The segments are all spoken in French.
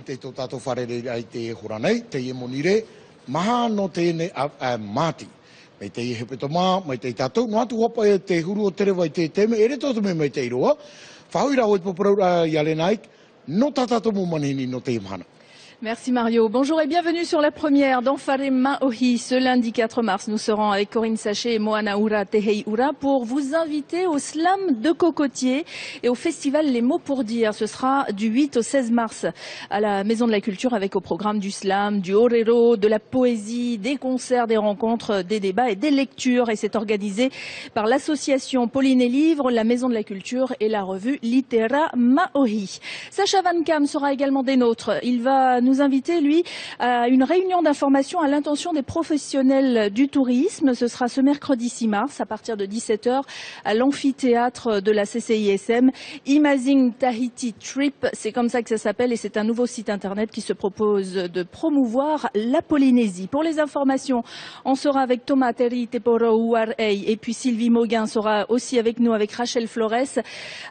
Te tō tātou wharere ai te horanei, te e monire, maha no tēne māti. Mei te i hepeto mā, mei te tātou, no atu wapa e te huru o tere vai te teme, ere tōtu me mei te iroa, whauira o i poporau i alenaik, no tātou mo manini no te imhana. Merci Mario. Bonjour et bienvenue sur la première d'Enfare Maohi. Ce lundi 4 mars, nous serons avec Corinne Sachet et Moana Ura Tehei Ura pour vous inviter au slam de cocotier et au festival Les mots pour dire. Ce sera du 8 au 16 mars à la Maison de la Culture avec au programme du slam, du orero, de la poésie, des concerts, des rencontres, des débats et des lectures. Et c'est organisé par l'association Pauline et Livre, la Maison de la Culture et la revue Litera Maohi. Sacha Van Kam sera également des nôtres. Il va nous inviter, lui, à une réunion d'information à l'intention des professionnels du tourisme. Ce sera ce mercredi 6 mars à partir de 17h à l'amphithéâtre de la CCISM. Imaging Tahiti Trip, c'est comme ça que ça s'appelle et c'est un nouveau site internet qui se propose de promouvoir la Polynésie. Pour les informations, on sera avec Thomas Terry Teporo Uarei et puis Sylvie Mauguin sera aussi avec nous avec Rachel Flores.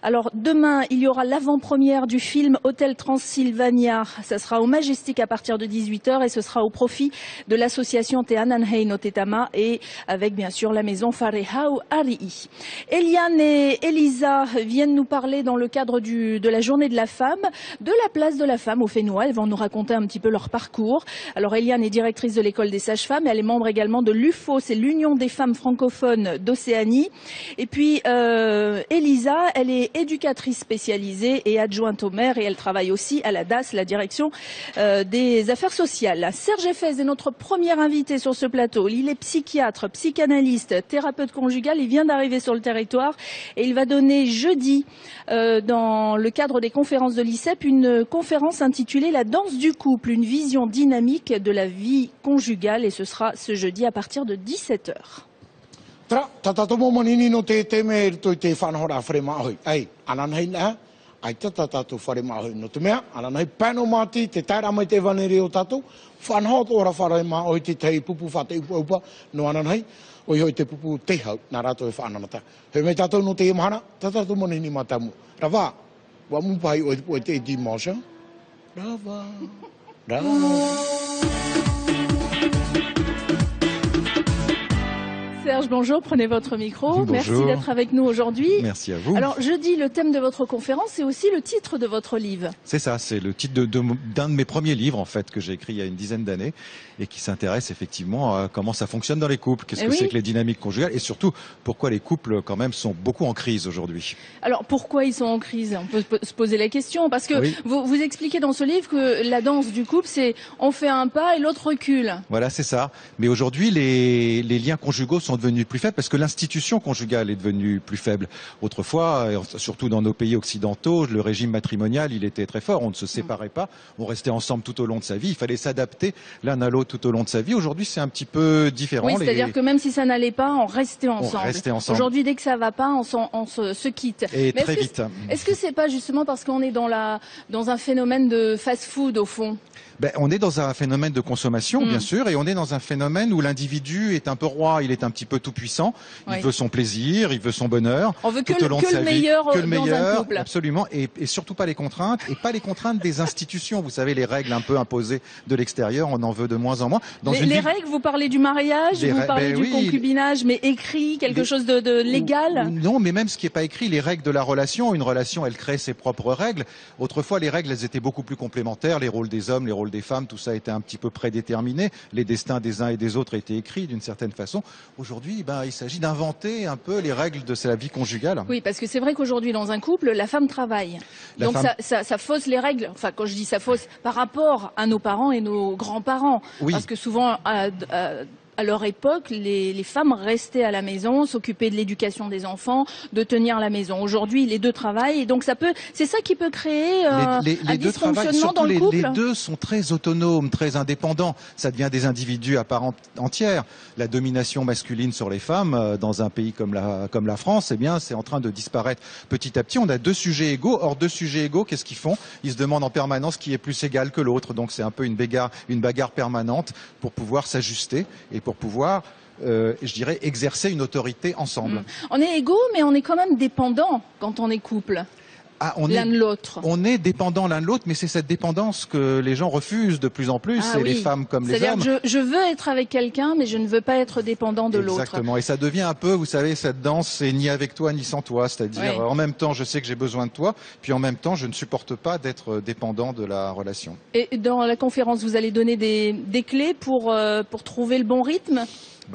Alors demain, il y aura l'avant-première du film Hôtel Transylvania. Ça sera au Majestic à partir de 18h et ce sera au profit de l'association Te Ananhei no Tetama et avec bien sûr la maison Wharehau Arii. Eliane et Elisa viennent nous parler dans le cadre de la journée de la femme, de la place de la femme au Fénois. Elles vont nous raconter un petit peu leur parcours. Alors Eliane est directrice de l'école des sages-femmes et elle est membre également de l'UFO, c'est l'Union des femmes francophones d'Océanie. Et puis Elisa, elle est éducatrice spécialisée et adjointe au maire et elle travaille aussi à la DAS, la direction des affaires sociales. Serge Effez est notre premier invité sur ce plateau. Il est psychiatre, psychanalyste, thérapeute conjugal. Il vient d'arriver sur le territoire et il va donner jeudi, dans le cadre des conférences de l'ICEP, une conférence intitulée La danse du couple, une vision dynamique de la vie conjugale et ce sera ce jeudi à partir de 17h. Ai tata tātou whare mahu no te mea, ana nei pēno māti, te tēra mai te vanere o tātou, whanhot ora whare mahu te tei pupu whate upa no ana nei, o hoi te pupu te hau, nā rātou e whananata. Hei mei tātou no te imahana, tātou monini matamu. Rawā, wa mupai o te emotion. Rawā, Serge, bonjour, prenez votre micro. Bonjour. Merci d'être avec nous aujourd'hui. Merci à vous. Alors, jeudi, le thème de votre conférence, c'est aussi le titre de votre livre. C'est ça, c'est le titre d'un de mes premiers livres, en fait, que j'ai écrit il y a une dizaine d'années et qui s'intéresse effectivement à comment ça fonctionne dans les couples, qu'est-ce que c'est que les dynamiques conjugales et surtout, pourquoi les couples, quand même, sont beaucoup en crise aujourd'hui. Alors, pourquoi ils sont en crise? On peut se poser la question, parce que vous expliquez dans ce livre que la danse du couple, c'est on fait un pas et l'autre recule. Voilà, c'est ça. Mais aujourd'hui, les liens conjugaux sont devenus plus faibles parce que l'institution conjugale est devenue plus faible. Autrefois, surtout dans nos pays occidentaux, le régime matrimonial, il était très fort. On ne se séparait pas, on restait ensemble tout au long de sa vie. Il fallait s'adapter l'un à l'autre tout au long de sa vie. Aujourd'hui, c'est un petit peu différent. Oui, c'est-à-dire que même si ça n'allait pas, on restait ensemble. On restait ensemble. Aujourd'hui, dès que ça va pas, on se quitte. Et mais très vite. Est-ce que c'est pas justement parce qu'on est dans un phénomène de fast-food au fond? On est dans un phénomène de consommation, bien sûr, et on est dans un phénomène où l'individu est un peu roi, il est un petit peu tout puissant, il veut son plaisir, il veut son bonheur. On veut que le meilleur dans un couple. Absolument, et surtout pas les contraintes, et pas les contraintes des institutions. Vous savez, les règles un peu imposées de l'extérieur, on en veut de moins en moins. Les règles, vous parlez du mariage, vous parlez du concubinage, mais écrit, quelque chose de légal? Non, mais même ce qui n'est pas écrit, les règles de la relation, une relation, elle crée ses propres règles. Autrefois, les règles, elles étaient beaucoup plus complémentaires, les rôles des hommes, les rôles des femmes, tout ça était un petit peu prédéterminé. Les destins des uns et des autres étaient écrits d'une certaine façon. Aujourd'hui, il s'agit d'inventer un peu les règles de la vie conjugale. Oui, parce que c'est vrai qu'aujourd'hui, dans un couple, la femme travaille. Donc ça fausse les règles. Enfin, quand je dis ça fausse, par rapport à nos parents et nos grands-parents. Oui. Parce que souvent, à leur époque, les femmes restaient à la maison, s'occupaient de l'éducation des enfants, de tenir la maison. Aujourd'hui, les deux travaillent, et donc c'est ça qui peut créer un dysfonctionnement dans le couple. Les deux sont très autonomes, très indépendants. Ça devient des individus à part entière. La domination masculine sur les femmes dans un pays comme la France, eh bien, c'est en train de disparaître petit à petit. On a deux sujets égaux. Or, deux sujets égaux, qu'est-ce qu'ils font? Ils se demandent en permanence qui est plus égal que l'autre. Donc, c'est un peu une bagarre permanente pour pouvoir s'ajuster et pour pouvoir je dirais, exercer une autorité ensemble. On est égaux, mais on est quand même dépendants quand on est couple. L'un de l'autre. On est dépendant l'un de l'autre, mais c'est cette dépendance que les gens refusent de plus en plus, les femmes comme les hommes. C'est-à-dire, je veux être avec quelqu'un, mais je ne veux pas être dépendant de l'autre. Exactement, et ça devient un peu, vous savez, cette danse, c'est ni avec toi ni sans toi, c'est-à-dire en même temps je sais que j'ai besoin de toi, puis en même temps je ne supporte pas d'être dépendant de la relation. Et dans la conférence, vous allez donner des clés pour trouver le bon rythme?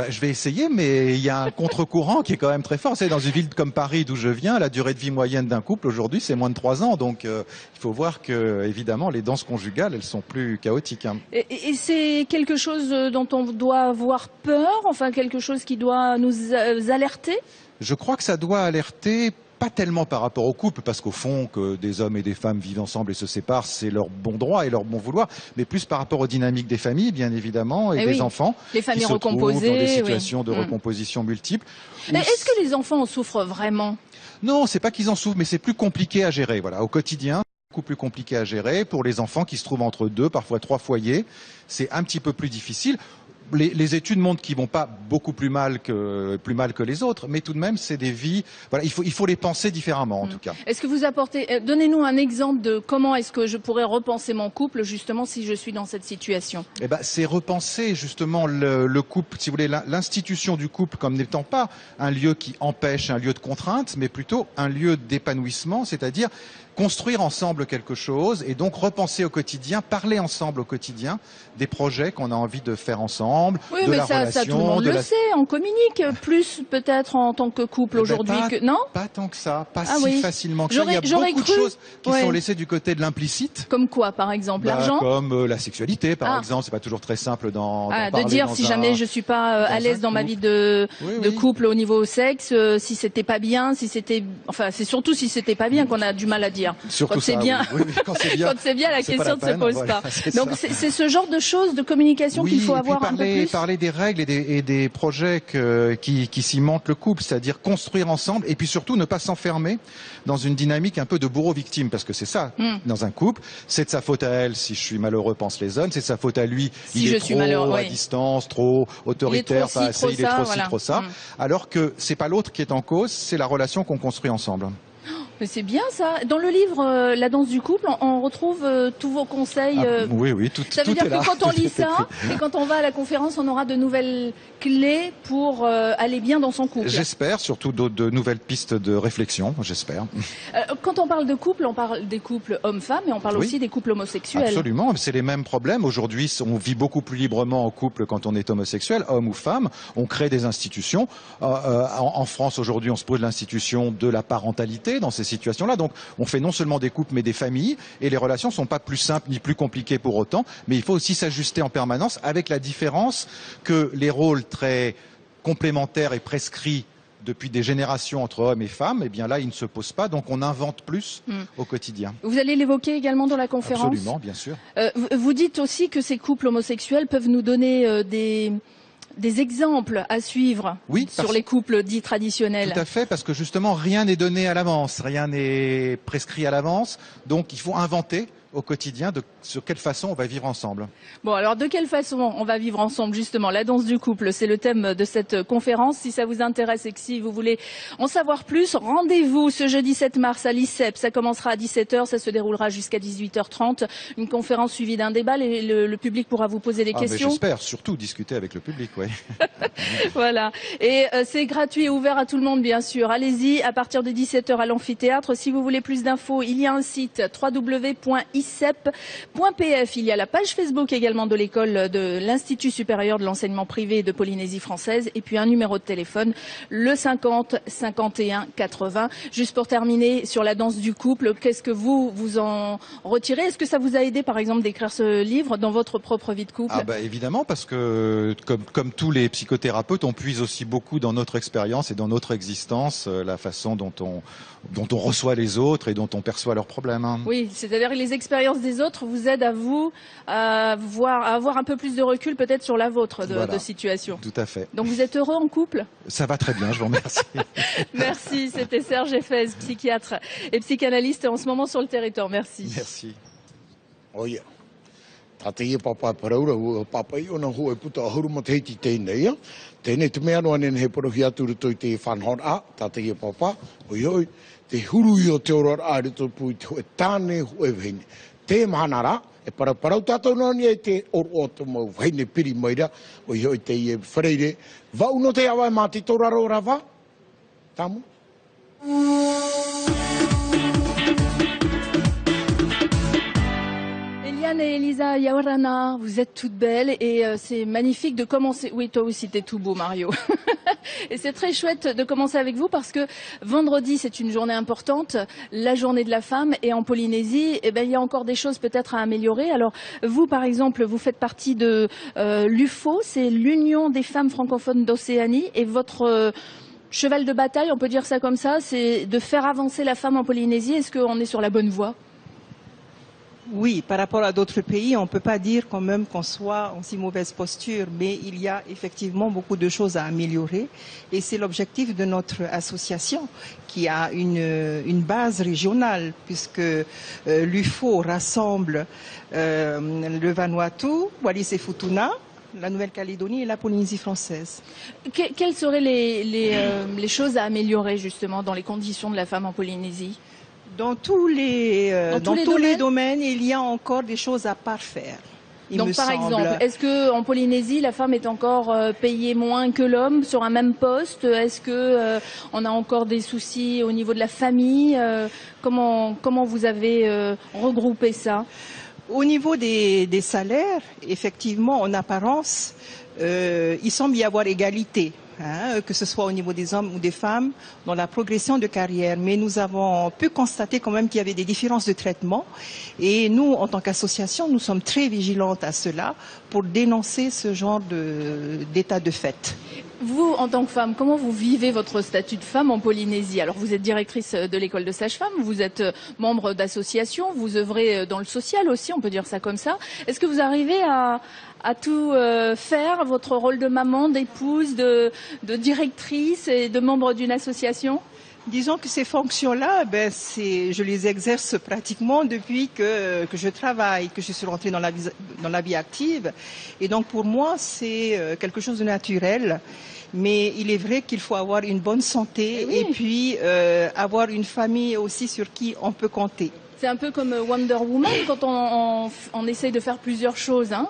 Je vais essayer, mais il y a un contre-courant qui est quand même très fort. C'est dans une ville comme Paris d'où je viens, la durée de vie moyenne d'un couple aujourd'hui, c'est moins de 3 ans. Donc, il faut voir que, évidemment, les danses conjugales, elles sont plus chaotiques. Et c'est quelque chose dont on doit avoir peur, enfin quelque chose qui doit nous alerter? Je crois que ça doit alerter. Pas tellement par rapport au couple, parce qu'au fond, que des hommes et des femmes vivent ensemble et se séparent, c'est leur bon droit et leur bon vouloir, mais plus par rapport aux dynamiques des familles, bien évidemment, et des enfants. Les familles qui se recomposées. Trouvent dans des situations de recomposition multiples. Est-ce que les enfants en souffrent vraiment? Non, c'est pas qu'ils en souffrent, mais c'est plus compliqué à gérer. Voilà, au quotidien, beaucoup plus compliqué à gérer. Pour les enfants qui se trouvent entre 2, parfois 3 foyers, c'est un petit peu plus difficile. Les études montrent qu'ils vont pas beaucoup plus mal que les autres, mais tout de même, c'est des vies. Voilà, il faut les penser différemment, en tout cas. Est-ce que vous donnez-nous un exemple de comment est-ce que je pourrais repenser mon couple, justement, si je suis dans cette situation? C'est repenser, justement, le couple, si vous voulez, l'institution du couple comme n'étant pas un lieu qui empêche, un lieu de contrainte, mais plutôt un lieu d'épanouissement, c'est-à-dire construire ensemble quelque chose et donc repenser au quotidien, parler ensemble au quotidien des projets qu'on a envie de faire ensemble, de la relation. Ça, tout le monde le sait, on communique plus peut-être en tant que couple aujourd'hui que... Non ? Pas tant que ça, pas si facilement que ça. Il y a beaucoup de choses qui sont laissées du côté de l'implicite. Comme quoi, par exemple, l'argent ? Comme la sexualité, par exemple, c'est pas toujours très simple d'en parler. De dire si jamais je suis pas à l'aise dans ma vie de couple au niveau sexe, si c'était pas bien, si c'était... Enfin, c'est surtout si c'était pas bien qu'on a du mal à dire. Surtout quand c'est bien, quand c'est bien, la question ne se pose pas. Donc c'est ce genre de choses, de communication qu'il faut avoir un peu plus. Parler des règles et des projets qui cimentent le couple, c'est-à-dire construire ensemble et puis surtout ne pas s'enfermer dans une dynamique un peu de bourreau-victime, parce que c'est ça, dans un couple, c'est de sa faute à elle si je suis malheureux, pensent les hommes, c'est de sa faute à lui, si il est trop à distance, trop autoritaire, pas assez, il est trop ci, trop ça, alors que c'est pas l'autre qui est en cause, c'est la relation qu'on construit ensemble. Mais c'est bien ça. Dans le livre La danse du couple, on retrouve tous vos conseils. Oui, tout ça veut dire que quand on lit ça, et quand on va à la conférence, on aura de nouvelles clés pour aller bien dans son couple. J'espère, surtout de nouvelles pistes de réflexion, j'espère. Quand on parle de couple, on parle des couples hommes-femmes, mais on parle aussi des couples homosexuels. Absolument, c'est les mêmes problèmes. Aujourd'hui, on vit beaucoup plus librement en couple quand on est homosexuel, homme ou femme. On crée des institutions. En France, aujourd'hui, on se pose l'institution de la parentalité dans ces situations-là. Donc, on fait non seulement des couples, mais des familles, et les relations sont pas plus simples ni plus compliquées pour autant, mais il faut aussi s'ajuster en permanence, avec la différence que les rôles très complémentaires et prescrits depuis des générations entre hommes et femmes, eh bien là, ils ne se posent pas, donc on invente plus au quotidien. Vous allez l'évoquer également dans la conférence ? Absolument, bien sûr. Vous dites aussi que ces couples homosexuels peuvent nous donner des exemples à suivre sur les couples dits traditionnels. Tout à fait, parce que justement, rien n'est donné à l'avance, rien n'est prescrit à l'avance, donc il faut inventer au quotidien sur quelle façon on va vivre ensemble. Bon, alors de quelle façon on va vivre ensemble, justement? La danse du couple, c'est le thème de cette conférence. Si ça vous intéresse et que si vous voulez en savoir plus, rendez-vous ce jeudi 7 mars à l'ICEP. Ça commencera à 17h, ça se déroulera jusqu'à 18h30. Une conférence suivie d'un débat. Le public pourra vous poser des questions. J'espère surtout discuter avec le public, oui. Voilà. Et c'est gratuit et ouvert à tout le monde, bien sûr. Allez-y, à partir de 17h à l'amphithéâtre. Si vous voulez plus d'infos, il y a un site www.icep.fr. l'ICEP.pf. Il y a la page Facebook également de l'école de l'Institut supérieur de l'enseignement privé de Polynésie française et puis un numéro de téléphone, le 50 51 80. Juste pour terminer sur la danse du couple, qu'est-ce que vous en retirez? Est-ce que ça vous a aidé par exemple d'écrire ce livre dans votre propre vie de couple? Ah bah évidemment, parce que comme tous les psychothérapeutes, on puise aussi beaucoup dans notre expérience et dans notre existence, la façon dont on reçoit les autres et dont on perçoit leurs problèmes. Hein. Oui, c'est-à-dire que les expériences des autres vous aident à avoir un peu plus de recul peut-être sur la vôtre de situation. Tout à fait. Donc vous êtes heureux en couple? Ça va très bien, je vous remercie. Merci, c'était Serge Effez, psychiatre et psychanalyste en ce moment sur le territoire. Merci. Merci. Oh yeah. Tātei e papa paraura, papa I ona ho e puta ahuruma te heiti tēnei, tēnei te mea noa nene he parohi aturu toi te whanhor a, tātei e papa, oi, te huru I o te ora a rito pui te hoe tāne ho e vheine. Te mahanara, e paraparau tātou nani e te oro o te mau vheine piri maira, oi, te I e whareire, vau no te awa mā te toraro ora wā, tamu. Eliane et Elisa Yaorana, vous êtes toutes belles et c'est magnifique de commencer. Oui, toi aussi, t'es tout beau, Mario. Et c'est très chouette de commencer avec vous parce que vendredi, c'est une journée importante, la journée de la femme. Et en Polynésie, eh ben, il y a encore des choses peut-être à améliorer. Alors, vous, par exemple, vous faites partie de l'UFO, c'est l'Union des femmes francophones d'Océanie. Et votre cheval de bataille, on peut dire ça comme ça, c'est de faire avancer la femme en Polynésie. Est-ce qu'on est sur la bonne voie ? Oui, par rapport à d'autres pays, on ne peut pas dire quand même qu'on soit en si mauvaise posture, mais il y a effectivement beaucoup de choses à améliorer et c'est l'objectif de notre association qui a une base régionale puisque l'UFO rassemble le Vanuatu, Wallis et Futuna, la Nouvelle-Calédonie et la Polynésie française. Quelles seraient les choses à améliorer justement dans les conditions de la femme en Polynésie ? Dans tous les domaines, il y a encore des choses à parfaire. Donc par exemple, est-ce que en Polynésie, la femme est encore payée moins que l'homme sur un même poste? Est-ce que on a encore des soucis au niveau de la famille? Comment vous avez regroupé ça? Au niveau des salaires, effectivement, en apparence, il semble y avoir égalité. Que ce soit au niveau des hommes ou des femmes, dans la progression de carrière. Mais nous avons pu constater quand même qu'il y avait des différences de traitement. Et nous, en tant qu'association, nous sommes très vigilantes à cela pour dénoncer ce genre d'état de fait. Vous, en tant que femme, comment vous vivez votre statut de femme en Polynésie? Alors, vous êtes directrice de l'école de sage-femme, vous êtes membre d'associations, vous œuvrez dans le social aussi, on peut dire ça comme ça. Est-ce que vous arrivez à tout faire, votre rôle de maman, d'épouse, de directrice et de membre d'une association? Disons que ces fonctions-là, je les exerce pratiquement depuis que je travaille, que je suis rentrée dans la vie active. Et donc pour moi, c'est quelque chose de naturel. Mais il est vrai qu'il faut avoir une bonne santé et puis avoir une famille aussi sur qui on peut compter. C'est un peu comme Wonder Woman quand on essaye de faire plusieurs choses, hein?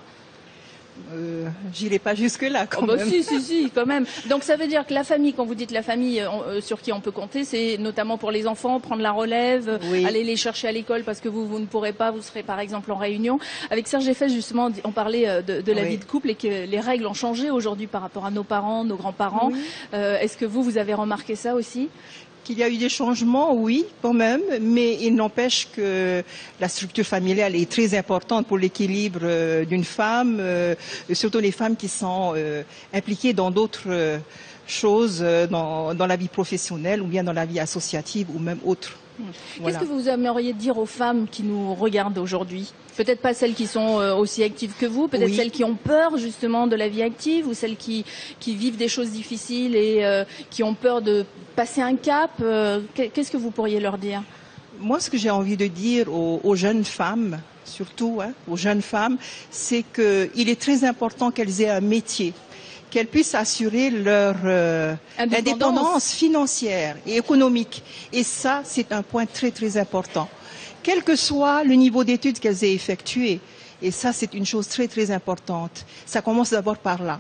J'irai pas jusque-là quand même. Si, quand même. Donc ça veut dire que la famille, quand vous dites la famille sur qui on peut compter, c'est notamment pour les enfants, prendre la relève, aller les chercher à l'école parce que vous ne pourrez pas, vous serez par exemple en réunion. Avec Serge Effez, justement, on parlait de la vie de couple et que les règles ont changé aujourd'hui par rapport à nos parents, nos grands-parents. Est-ce que vous avez remarqué ça aussi ? Qu'il y a eu des changements, oui, quand même, mais il n'empêche que la structure familiale est très importante pour l'équilibre d'une femme, surtout les femmes qui sont impliquées dans d'autres choses, dans la vie professionnelle ou bien dans la vie associative ou même autre. Qu'est-ce que vous aimeriez dire aux femmes qui nous regardent aujourd'hui? Peut-être pas celles qui sont aussi actives que vous, peut-être celles qui ont peur justement de la vie active ou celles qui vivent des choses difficiles et qui ont peur de passer un cap. Qu'est-ce que vous pourriez leur dire? Moi, ce que j'ai envie de dire aux jeunes femmes, surtout aux jeunes femmes, c'est qu'il est très important qu'elles aient un métier, qu'elles puissent assurer leur indépendance financière et économique. Et ça, c'est un point très, très important. Quel que soit le niveau d'études qu'elles aient effectué. Et ça, c'est une chose très, très importante. Ça commence d'abord par là.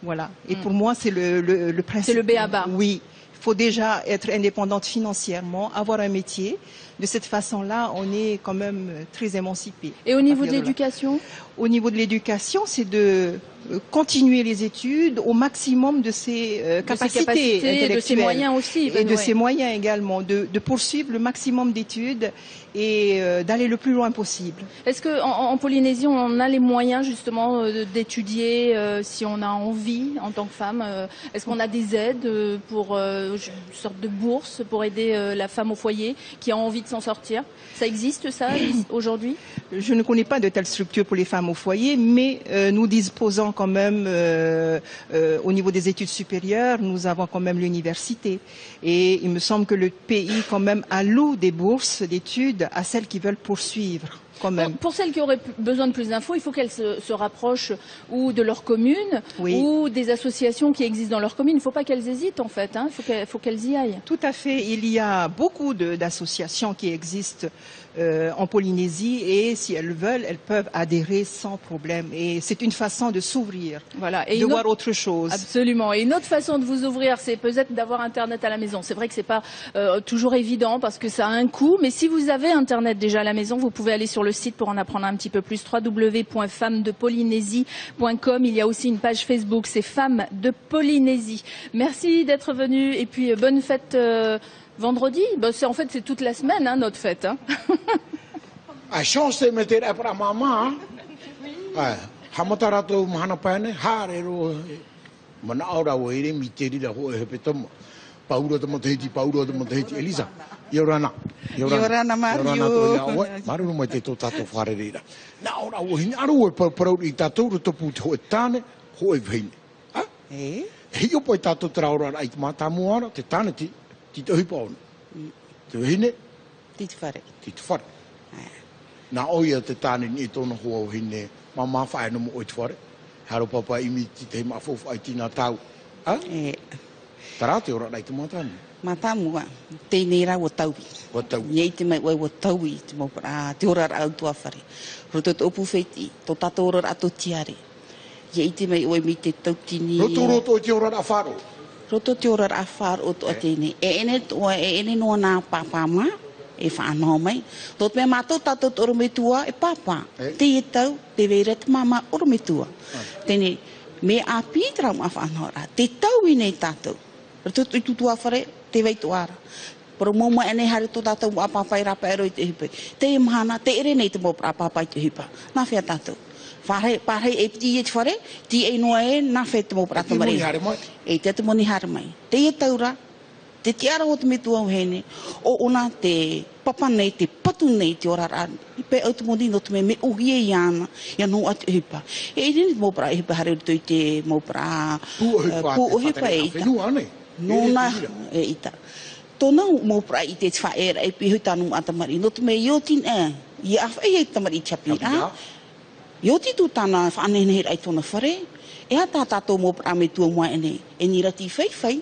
Voilà. Et pour moi, c'est le principe. C'est le b.a.-ba. Oui. Il faut déjà être indépendante financièrement, avoir un métier. De cette façon-là, on est quand même très émancipé. Et au niveau de l'éducation? Au niveau de l'éducation, c'est de continuer les études au maximum de ses capacités intellectuelles. De ses moyens aussi. Et de ses moyens également, de poursuivre le maximum d'études et d'aller le plus loin possible. Est-ce qu'en Polynésie, on a les moyens justement d'étudier si on a envie en tant que femme? Est-ce qu'on a des aides pour une sorte de bourse pour aider la femme au foyer qui a envie de s'en sortir? Ça existe ça aujourd'hui? Je ne connais pas de telles structures pour les femmes au foyer, mais nous disposons quand même, au niveau des études supérieures, nous avons quand même l'université. Et il me semble que le pays quand même alloue des bourses d'études à celles qui veulent poursuivre. Quand même. Pour celles qui auraient besoin de plus d'infos, il faut qu'elles se rapprochent ou de leur commune ou des associations qui existent dans leur commune. Il ne faut pas qu'elles hésitent en fait, hein. Il faut qu'elles y aillent. Tout à fait. Il y a beaucoup d'associations qui existent en Polynésie et si elles veulent, elles peuvent adhérer sans problème. Et c'est une façon de s'ouvrir, voilà. Et de voir autre chose. Absolument. Et une autre façon de vous ouvrir, c'est peut-être d'avoir Internet à la maison. C'est vrai que c'est pas toujours évident parce que ça a un coût, mais si vous avez Internet déjà à la maison, vous pouvez aller sur le site pour en apprendre un petit peu plus, www.femmesdepolynésie.com. Il y a aussi une page Facebook, c'est Femmes de Polynésie. Merci d'être venu et puis bonne fête vendredi. En fait, c'est toute la semaine, hein, notre fête. Hein. A chance de mettre à la maman. Hamatarato Mahanapane, Harero, Manaura, Wayne, Miteri, la Hoepetom, Paulo de Monteti, Paulo de Monteti, Elisa, Yorana, Maru Mateto Tato Farera. Now, I will probably tattoo to put Hoetane, Hoevin. Eh? He potato traura like Matamuara, Titanity, Tito Hippon. To Hine, Titfare. Na oia te tāne ni tōna hoa o hine, mama whae no mo oitware. Haro papa imi te mafofu ai tina tau. Tara te ora nei te matani. Matamua, tēnei rā o tauwi. O tau. Nei te mai o tauwi, te ora rā autua whare. Roto te opu wheti, tō tato ora rā tō tiare. Iei te mai oi mi te tautini. Roto te ora rā wharo. Roto te ora rā wharo o tō tēnei. E ene noa nā pāpāma. E whanau mai. Tot me mātou tātou orometua e pāpā. Te e tau, te veira te māma orometua. Tēne, me a pītra ma whanau rā. Te tau i nei tātou. Rato i tutua whare, te veitu ara. Pero mōma e nei hare tō tātou a pāpai rapa ero i te hipai. Te e mahana, te ere nei te mōpra a pāpai te hipa. Nā whea tātou. Whare e piti e te whare, ti e noa e nā whea te mōpra te mare. E te moni hare mai. Te e tau rā. Te tiara o te metua o hene, o ona te papa nei, te patu nei te ora rā. I pe au te moni no te me uhi e iana, ia no atu hipa. E rini mōpara e hipa hare tui te mōpara pu o hipa e ita. Nōna e ita. Tōna mōpara i te whaera e pihu tānu atamari. No te me iotin i awha e tamari i chapi. Ioti tu tāna whanene ai tōna whare. E a tātātou mōpara me tua mua ene. E ni rati whai.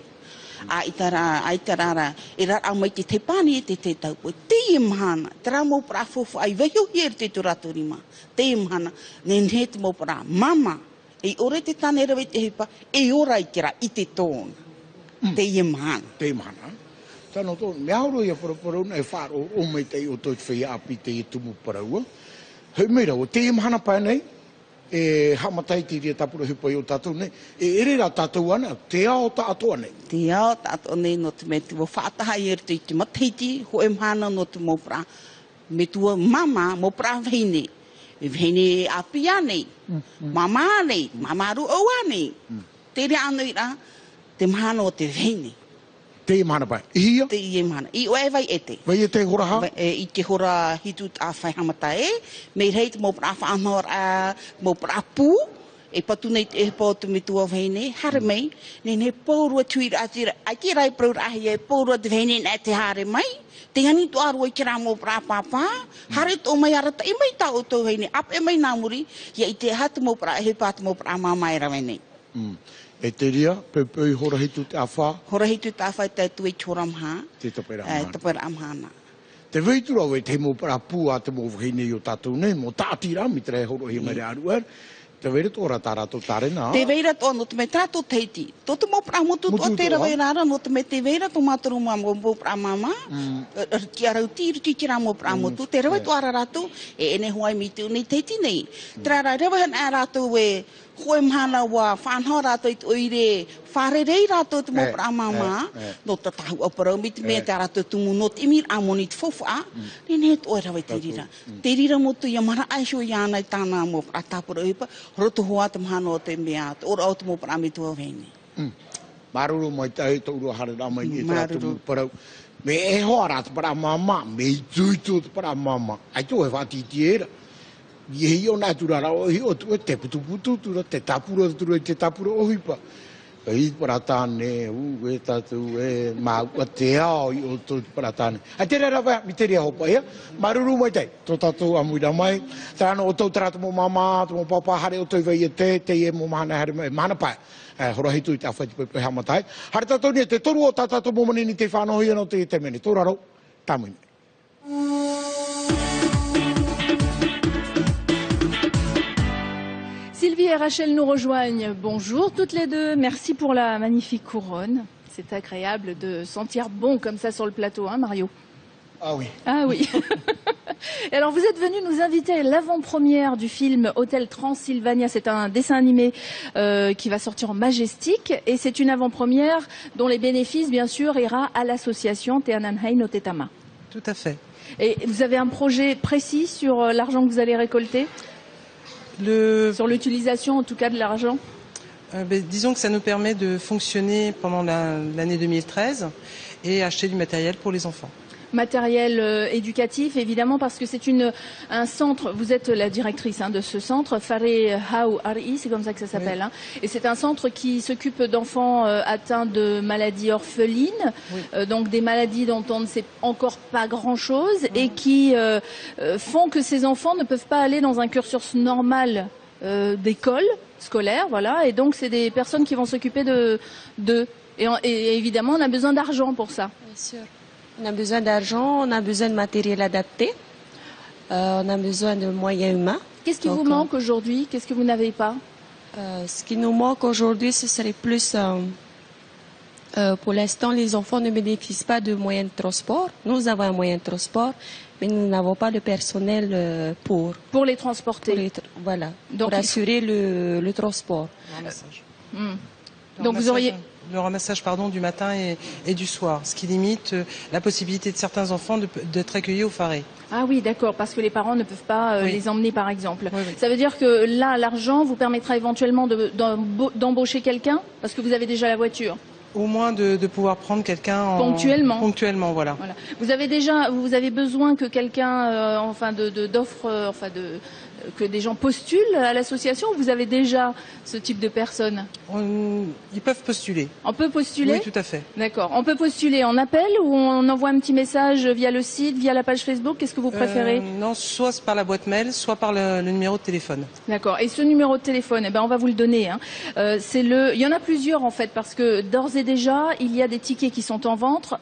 A itarara, e rara au mai te pani e te tau. Te e mahana, te rā mōpara fofu ai vehiu hier te turato rima. Te e mahana, nen he te mōpara mama. E ore te tāne rawe te hipa, e ora i kera i te tōna. Te e mahana. Te e mahana. Tano tōna, me auro ia paraparo na e whāro o mai te o tōt whea api te e tumu paraua. Hei meira o te e mahana pai nei. E hamatai ti ria tapura hipa i o tātou nei. E ere rā tātou ana, te ao tātou nei. Te ao tātou nei no te me te mo whaataha i ere te mataiti ho e mhana no te mōpra. Me tua mama mōpra vheine. E vheine api anei. Mama anei, mama ru au anei. Te rea anu i rā, te mhana o te vheine. Te i mahana pai. Ia? Te i mahana. I oe vai e te. Vai e te hora ha? I te hora hitu a whai hamata e. Mei rei te mōpra whanor a mōpra pū. E patu nei te epa o te mitua vheine. Hare mei. Nei ne pōrua tuira atira. Ai te rai praurahi e pōrua te vheine na te hare mai. Te hani tu arua i kira mōpra pāpā. Hare tō mai arata e mai tau tō vheine. Ap e mai nā muri. Ia i te hata mōpra e hepa te mōpra māmai rawe nei. E te ria, pepei hora hitu te awha? Hora hitu te awha te tui choramha. Te tapera amhana. Tapera amhana. Te veitura we te mōpara pū a te mōwhine i o tātou nei, mō tātira, mi te rei horo hi mere aru er. Te vere tōra tā rātou tāre nā. Te veira tō no te me tātou teiti. Tō te mō pra motu tō te rawe rāra no te me te veira tō māturu mō pra mama. Ki arau tīru kira mō pra motu. Te rawe tō ara rātou e ene huai mi tū nei teiti nei. Tra rā rawe han ā rātou e hoi mhana wa whanho rātou i oire wharerei rātou te mō pra mama. No ta tahu aparau mi te mea te rātou tumu no te imir amoni te fofua. Nene tō e rawe te rira. Te rira motu ia mara aisho i ānai tāna mō pra tāpura ipa. Roto hoa te mhano te mea. Ora o te mō pra mi tua vene. Maruru mai tai tō uro hara rā mai i tā tumu parau. Me e hoa rā te para mama. Me i tui tō te para mama. Ai tō e whātiti era. I hei o nā tura rā o hi o tu e te putu tura, te tapura tura, te tapura o hipa. I para tāne, e tātou e mā ua te ao i o tō para tāne. Ai te rera wea, mi te rea hopa ia. Maruru mai tei, tō tātou amuira mai. Tāna o tau tarata mō mama, tō mō papa hare o tau vei e te e mō mahana hare mai, mahana pai. Hora hitu i tā whaiti pepe hamatai. Hare tātou ni te toru o tātou mō manini te whānohi anō te meni. Tō raro, tāmui. Sylvie et Rachel nous rejoignent. Bonjour toutes les deux. Merci pour la magnifique couronne. C'est agréable de sentir bon comme ça sur le plateau, hein Mario? Ah oui. Ah oui. Alors vous êtes venus nous inviter à l'avant-première du film Hôtel Transylvania. C'est un dessin animé qui va sortir en Majestic. Et c'est une avant-première dont les bénéfices, bien sûr, ira à l'association Te Ananhei no Tetama. Tout à fait. Et vous avez un projet précis sur l'argent que vous allez récolter? Sur l'utilisation, en tout cas, de l'argent? Disons que ça nous permet de fonctionner pendant l'année 2013 et acheter du matériel pour les enfants. Matériel éducatif, évidemment, parce que c'est un centre, vous êtes la directrice de ce centre, Fare Hau Ari, c'est comme ça que ça s'appelle. Oui. Et c'est un centre qui s'occupe d'enfants atteints de maladies orphelines, oui. Donc des maladies dont on ne sait encore pas grand-chose, et qui font que ces enfants ne peuvent pas aller dans un cursus normal d'école scolaire, voilà, et donc c'est des personnes qui vont s'occuper d'eux. Et évidemment, on a besoin d'argent pour ça. Bien sûr. On a besoin d'argent, on a besoin de matériel adapté, on a besoin de moyens humains. Qu'est-ce qui vous manque aujourd'hui? Qu'est-ce que vous n'avez pas? Ce qui nous manque aujourd'hui, ce serait plus... pour l'instant, les enfants ne bénéficient pas de moyens de transport. Nous avons un moyen de transport, mais nous n'avons pas de personnel pour les transporter. Voilà, donc pour assurer le transport. Le ramassage. Donc vous auriez... Le ramassage du matin et du soir, ce qui limite la possibilité de certains enfants d'être accueillis au Faré. Ah oui, d'accord, parce que les parents ne peuvent pas les emmener, par exemple. Oui, oui. Ça veut dire que là, l'argent vous permettra éventuellement d'embaucher quelqu'un, parce que vous avez déjà la voiture. Au moins de pouvoir prendre quelqu'un ponctuellement, voilà. Vous avez besoin que quelqu'un, que des gens postulent à l'association, ou vous avez déjà ce type de personnes? Ils peuvent postuler. On peut postuler? Oui, tout à fait. D'accord. On peut postuler en appel ou on envoie un petit message via le site, via la page Facebook? Qu'est-ce que vous préférez? Non, soit par la boîte mail, soit par le numéro de téléphone. D'accord. Et ce numéro de téléphone, on va vous le donner. Il y en a plusieurs en fait, parce que d'ores et déjà, il y a des tickets qui sont en vente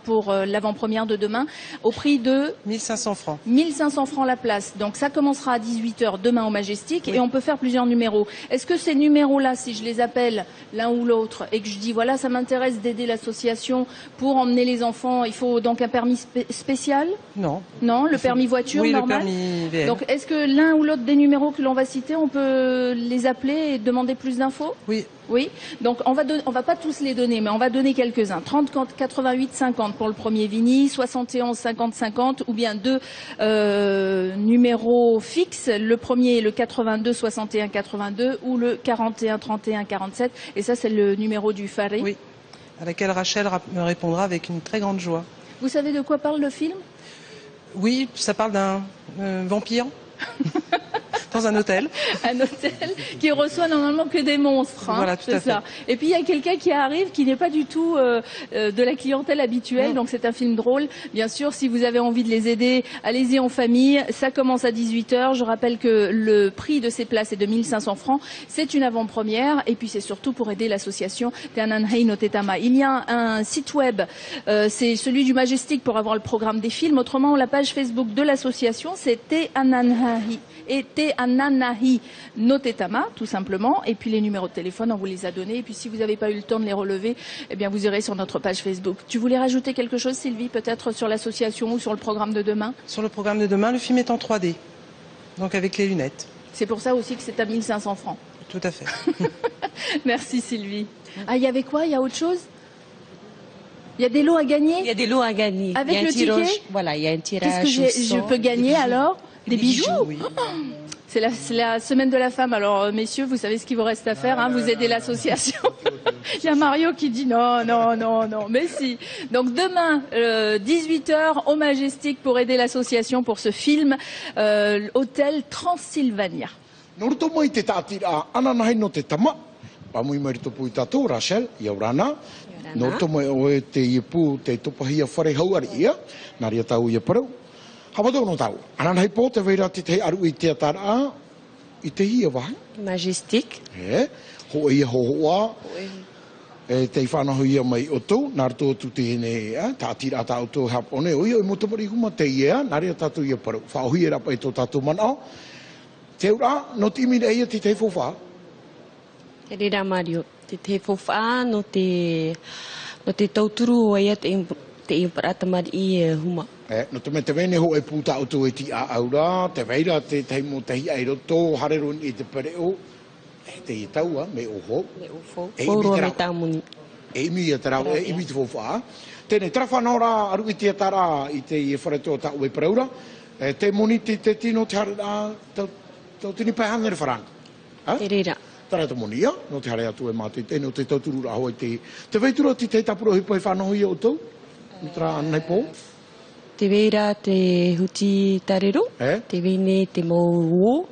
pour l'avant-première de demain, au prix de 1500 francs. 1500 francs la place. Donc ça commencera à 18 h demain au Majestic, oui. Et on peut faire plusieurs numéros. Est-ce que ces numéros-là, si je les appelle l'un ou l'autre et que je dis voilà, ça m'intéresse d'aider l'association pour emmener les enfants, il faut donc un permis spécial? Non. Non, le permis voiture normal? Le permis VL. Donc est-ce que l'un ou l'autre des numéros que l'on va citer, on peut les appeler et demander plus d'infos? Oui. Oui, donc on va pas tous les donner, mais on va donner quelques-uns. 30 88 50 pour le premier Vini, 71 50 50, ou bien deux numéros fixes. Le premier est le 82 61 82 ou le 41 31 47. Et ça, c'est le numéro du Faré. Oui, à laquelle Rachel me répondra avec une très grande joie. Vous savez de quoi parle le film? Oui, ça parle d'un vampire. Dans un hôtel. Un hôtel qui reçoit normalement que des monstres. Voilà, tout à fait. Ça. Et puis il y a quelqu'un qui arrive qui n'est pas du tout de la clientèle habituelle. Donc c'est un film drôle. Bien sûr, si vous avez envie de les aider, allez-y en famille. Ça commence à 18 h. Je rappelle que le prix de ces places est de 1500 francs. C'est une avant-première. Et puis c'est surtout pour aider l'association Te Ananhei no Tetama. Il y a un site web, c'est celui du Majestic pour avoir le programme des films. Autrement, la page Facebook de l'association, c'est Te Ananhei. Et Te Ananhei Ananahi Notetama, tout simplement. Et puis les numéros de téléphone, on vous les a donnés. Et puis si vous n'avez pas eu le temps de les relever, eh bien vous irez sur notre page Facebook. Tu voulais rajouter quelque chose, Sylvie, peut-être sur l'association ou sur le programme de demain? Sur le programme de demain, le film est en 3D, donc avec les lunettes. C'est pour ça aussi que c'est à 1500 francs. Tout à fait. Merci Sylvie. Ah, il y avait quoi? Il y a autre chose? Il y a des lots à gagner? Il y a des lots à gagner. Avec il y a un le tirage, ticket? voilà, il y a un tirage. Qu'est-ce que je peux gagner alors? Des bijoux? Oui. C'est la semaine de la femme. Alors, messieurs, vous savez ce qu'il vous reste à faire, hein, vous aidez l'association. Il y a Mario qui dit non, non, non, non. Mais si. Donc demain, 18h, au Majestic pour aider l'association pour ce film, Hôtel Transylvania. Noruto mai te tātira ana nahi no te tama. Pamui mai rito pui tātou, Rachel, Iaurana. Noruto mai oe te iepu te topahia whare hauari ia. Nāria tau ia parau. Hawato no tau. Ana nahi pō te weira te aru i te atara i te hia wahi. Majestic. Ho ia ho hoa. Te whanahu ia mai oto. Nāra tō te hene tātira tā oto hapone. Oi oi motamari huma te ia. Nāria tātou ia parau. Whaohi e rapa i tō tātou manao. Te ura, no te imina ia te fofa? Te rira Mario. Te fofa no te tauturu o ia te imparatamari i huma. No te me te vene ho e puta o tu e ti a aura, te veira te mo te hi ai roto, harerun i te pereo, te i taua, me oho. Me ufo. Fōrua me tāmuni. E imi ia te rau, e imi te fofa. Tēnei, tera whanora aru i te atara i te i whareto ta ue paraura. Te moni te tino te harera, tau tini pai hangere wharanga. Te rira. Tara te moni ia, no te hare atu e mātei te, no te tauturu raho i te. Te veitura ti te tapuro hipo e whanoho i o tau? Ni tera anai pō? Te veira te huti tarero. Te vene te mou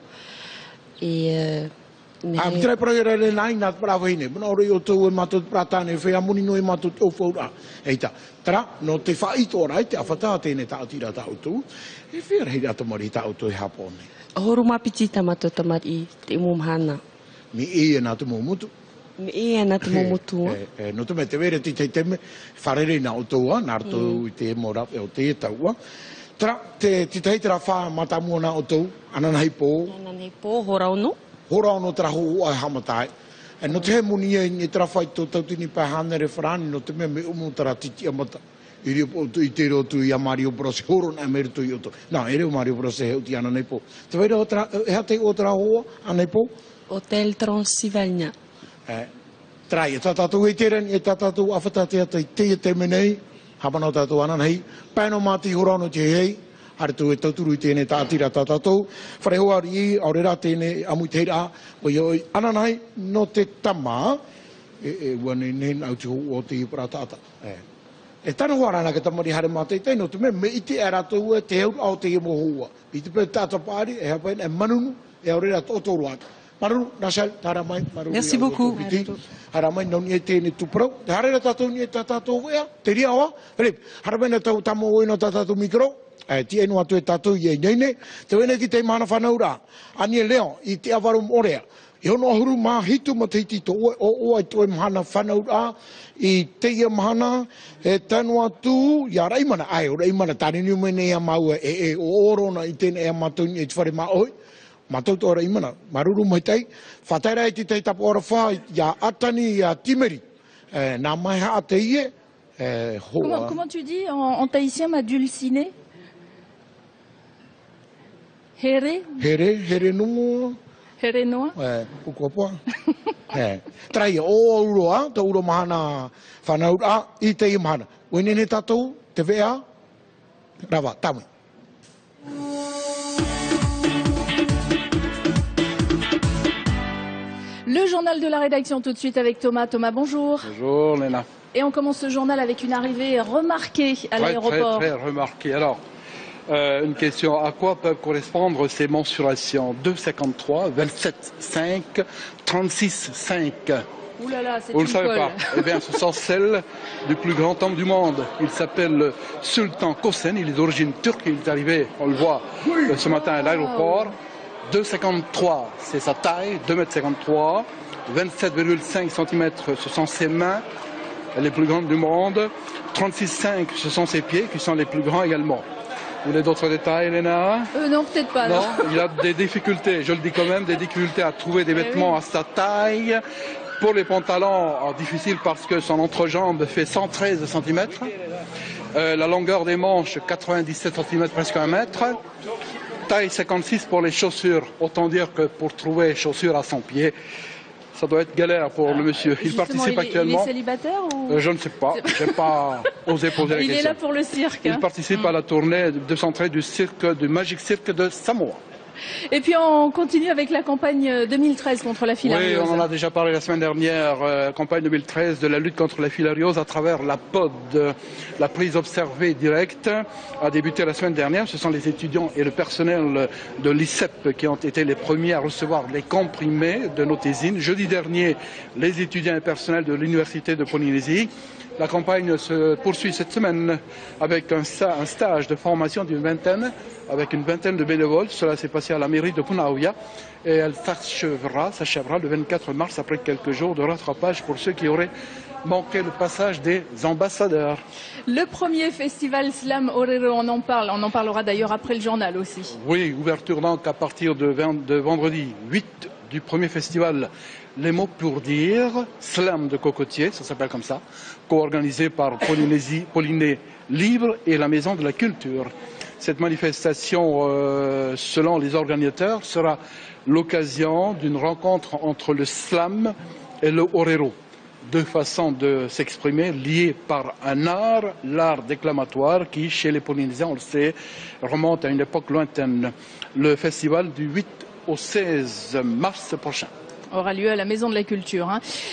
Mi trai praia re nai nā prawa hine. Muna ore o tau e mātou pratane, whea muni no e mātou tau whaura. Eita, tara, no te whaito ora, te awhata tēne tā atira tā utu. E whea rei rata mari tā utu e hapone. Horu mapiti tamato tamari te mumhana. Mi e nā te mōmutu. Mi e nā te mōmutu. No te me te vere ti te teme, wharere nā utua, nā ratu i te mora e o te taua. Tara, te teitera wha matamua nā utu, ananai pō. Ananai pō, hora ono. Hora ono tera ho ai hamatai. E no te he muni e ni tera whai tō tautini pai hanere wharani, no te mea me umu tera titi amata. I te rotu i a Mario Bros. Horo nā me rutu i oto. Nā, e reo Mario Bros. E heuti ana nei pō. Te weira e hate o tera hoa anei pō? Hotel Transylvania. Trai, e tātātou e teren, e tātātou awhatatea te menei, hapana o tātou ananei, pēno māti horano te hei, haritu e tauturu i tēne tātira tātātou, wharehoari i, aurera tēne amui teira, oi ananei no te tama, wane nen au te ho o te ipara tāta. E tana hoarana ka tamari hare mātei tei, no te me ite e ratou e te heuru au te e mohoua. I te pēr tāta pāri, e hapain, e manunu, e aurera tōtoru atu. Maru, Rachel, taramai, maru. Merci beaucoup. Haramai, non e tēne tuparau. Te harera tātou ni e tātou wea, te ria awa. Philip, haramai na tau tamo oi no tātou mikro. Ti enu atu e tātou i e neine. Te wene ki te mana whanaura. Ani e leo, i te avarum orea. I hono ahuru mā hitu ma te hiti tō o ai tō e mahana whanaura. I te ia mahana, e tanu atu, ia reimana. Ai, o reimana, tāne ni umene ea maua e o orona i tēne ea matuni e te whare mā oi. Mātou tōra imana, maruru mai tei, whataira e te tapu ora wha, ia atani, ia timeri, nā mai haa te ie, hoa. Comment tu dis en tahitien, ma dulciné? Here? Here nungo. Here noa? Ukopua. Trai, o uroa, ta uro mahana whanaura, i te i mahana. Wenene tātou, te vea, rawa, tamu. Le journal de la rédaction tout de suite avec Thomas. Thomas, bonjour. Bonjour Léna. Et on commence ce journal avec une arrivée remarquée à l'aéroport. Très remarquée. Alors, une question, à quoi peuvent correspondre ces mensurations? 2,53, 27,5, 36,5. Ouh là là, c'est vous une ne le savez colle. pas. Eh bien, ce sont celles du plus grand homme du monde. Il s'appelle Sultan Kosen, il est d'origine turque, il est arrivé, on le voit ce matin à l'aéroport. 2,53, c'est sa taille, 2,53 m, 27,5 cm, ce sont ses mains, les plus grandes du monde. 36,5, ce sont ses pieds, qui sont les plus grands également. Vous voulez d'autres détails, Léna? Non, peut-être pas. Non, il y a des difficultés, je le dis quand même, des difficultés à trouver des vêtements à sa taille. Pour les pantalons, difficile parce que son entrejambe fait 113 cm. La longueur des manches, 97 cm, presque 1 mètre. Taille 56 pour les chaussures. Autant dire que pour trouver chaussures à son pied, ça doit être galère pour le monsieur. Il participe actuellement. Il est célibataire ou... Je ne sais pas. Je n'ai pas osé poser la question. Il est là pour le cirque. Il participe à la tournée de centrée du Magic Cirque de Samoa. Et puis on continue avec la campagne 2013 contre la filariose. Oui, on en a déjà parlé la semaine dernière, campagne 2013 de la lutte contre la filariose à travers la POD. La prise observée directe a débuté la semaine dernière. Ce sont les étudiants et le personnel de l'ICEP qui ont été les premiers à recevoir les comprimés de notésine. Jeudi dernier, les étudiants et personnels de l'Université de Polynésie. La campagne se poursuit cette semaine avec un stage de formation d'une vingtaine, avec une vingtaine de bénévoles. Cela s'est passé à la mairie de Punaouia et elle s'achèvera le 24 mars après quelques jours de rattrapage pour ceux qui auraient manqué le passage des ambassadeurs. Le premier festival Slam Orero, on en parlera d'ailleurs après le journal aussi. Oui, ouverture donc à partir de vendredi 8 du premier festival Les mots pour dire, Slam de Cocotier, ça s'appelle comme ça, co-organisé par Polynée Libre et la Maison de la Culture. Cette manifestation, selon les organisateurs, sera l'occasion d'une rencontre entre le slam et le orero. Deux façons de s'exprimer liées par un art, l'art déclamatoire, qui, chez les Polynésiens, on le sait, remonte à une époque lointaine. Le festival du 8 au 16 mars prochain aura lieu à la Maison de la Culture.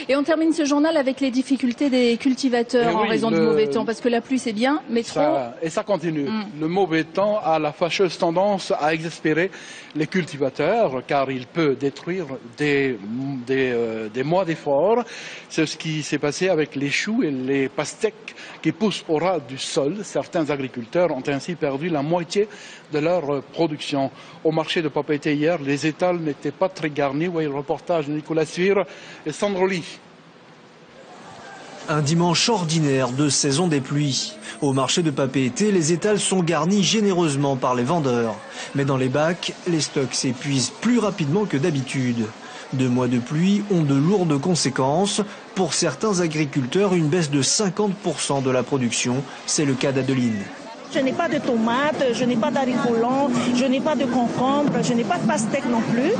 Et on termine ce journal avec les difficultés des cultivateurs en raison du mauvais temps, parce que la pluie c'est bien, mais trop... Et ça continue. Le mauvais temps a la fâcheuse tendance à exaspérer les cultivateurs, car il peut détruire des mois d'efforts. C'est ce qui s'est passé avec les choux et les pastèques qui poussent au ras du sol. Certains agriculteurs ont ainsi perdu la moitié de leur production. Au marché de Papeete hier, les étals n'étaient pas très garnis. Voyez le reportage de Nicolas Suire et Sandro Lee. Un dimanche ordinaire de saison des pluies. Au marché de Papeete, les étals sont garnis généreusement par les vendeurs. Mais dans les bacs, les stocks s'épuisent plus rapidement que d'habitude. 2 mois de pluie ont de lourdes conséquences. Pour certains agriculteurs, une baisse de 50% de la production. C'est le cas d'Adeline. Je n'ai pas de tomates, je n'ai pas d'haricots longs, je n'ai pas de concombres, je n'ai pas de pastèques non plus.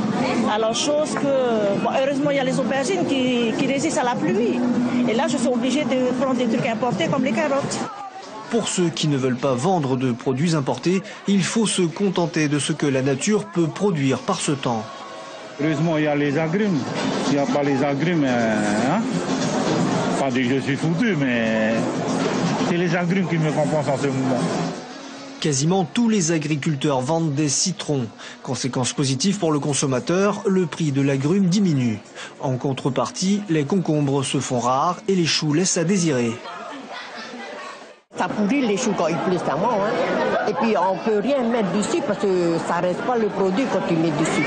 Alors, chose que... Bon, heureusement, il y a les aubergines qui résistent à la pluie. Et là, je suis obligée de prendre des trucs importés comme les carottes. Pour ceux qui ne veulent pas vendre de produits importés, il faut se contenter de ce que la nature peut produire par ce temps. Heureusement, il y a les agrumes. S'il n'y a pas les agrumes, pas que je suis foutu, mais... C'est les agrumes qui me compensent en ce moment. Quasiment tous les agriculteurs vendent des citrons. Conséquence positive pour le consommateur, le prix de l'agrume diminue. En contrepartie, les concombres se font rares et les choux laissent à désirer. Ça pourrit les choux quand il pleut tellement. Et puis on ne peut rien mettre dessus parce que ça ne reste pas le produit quand tu mets dessus.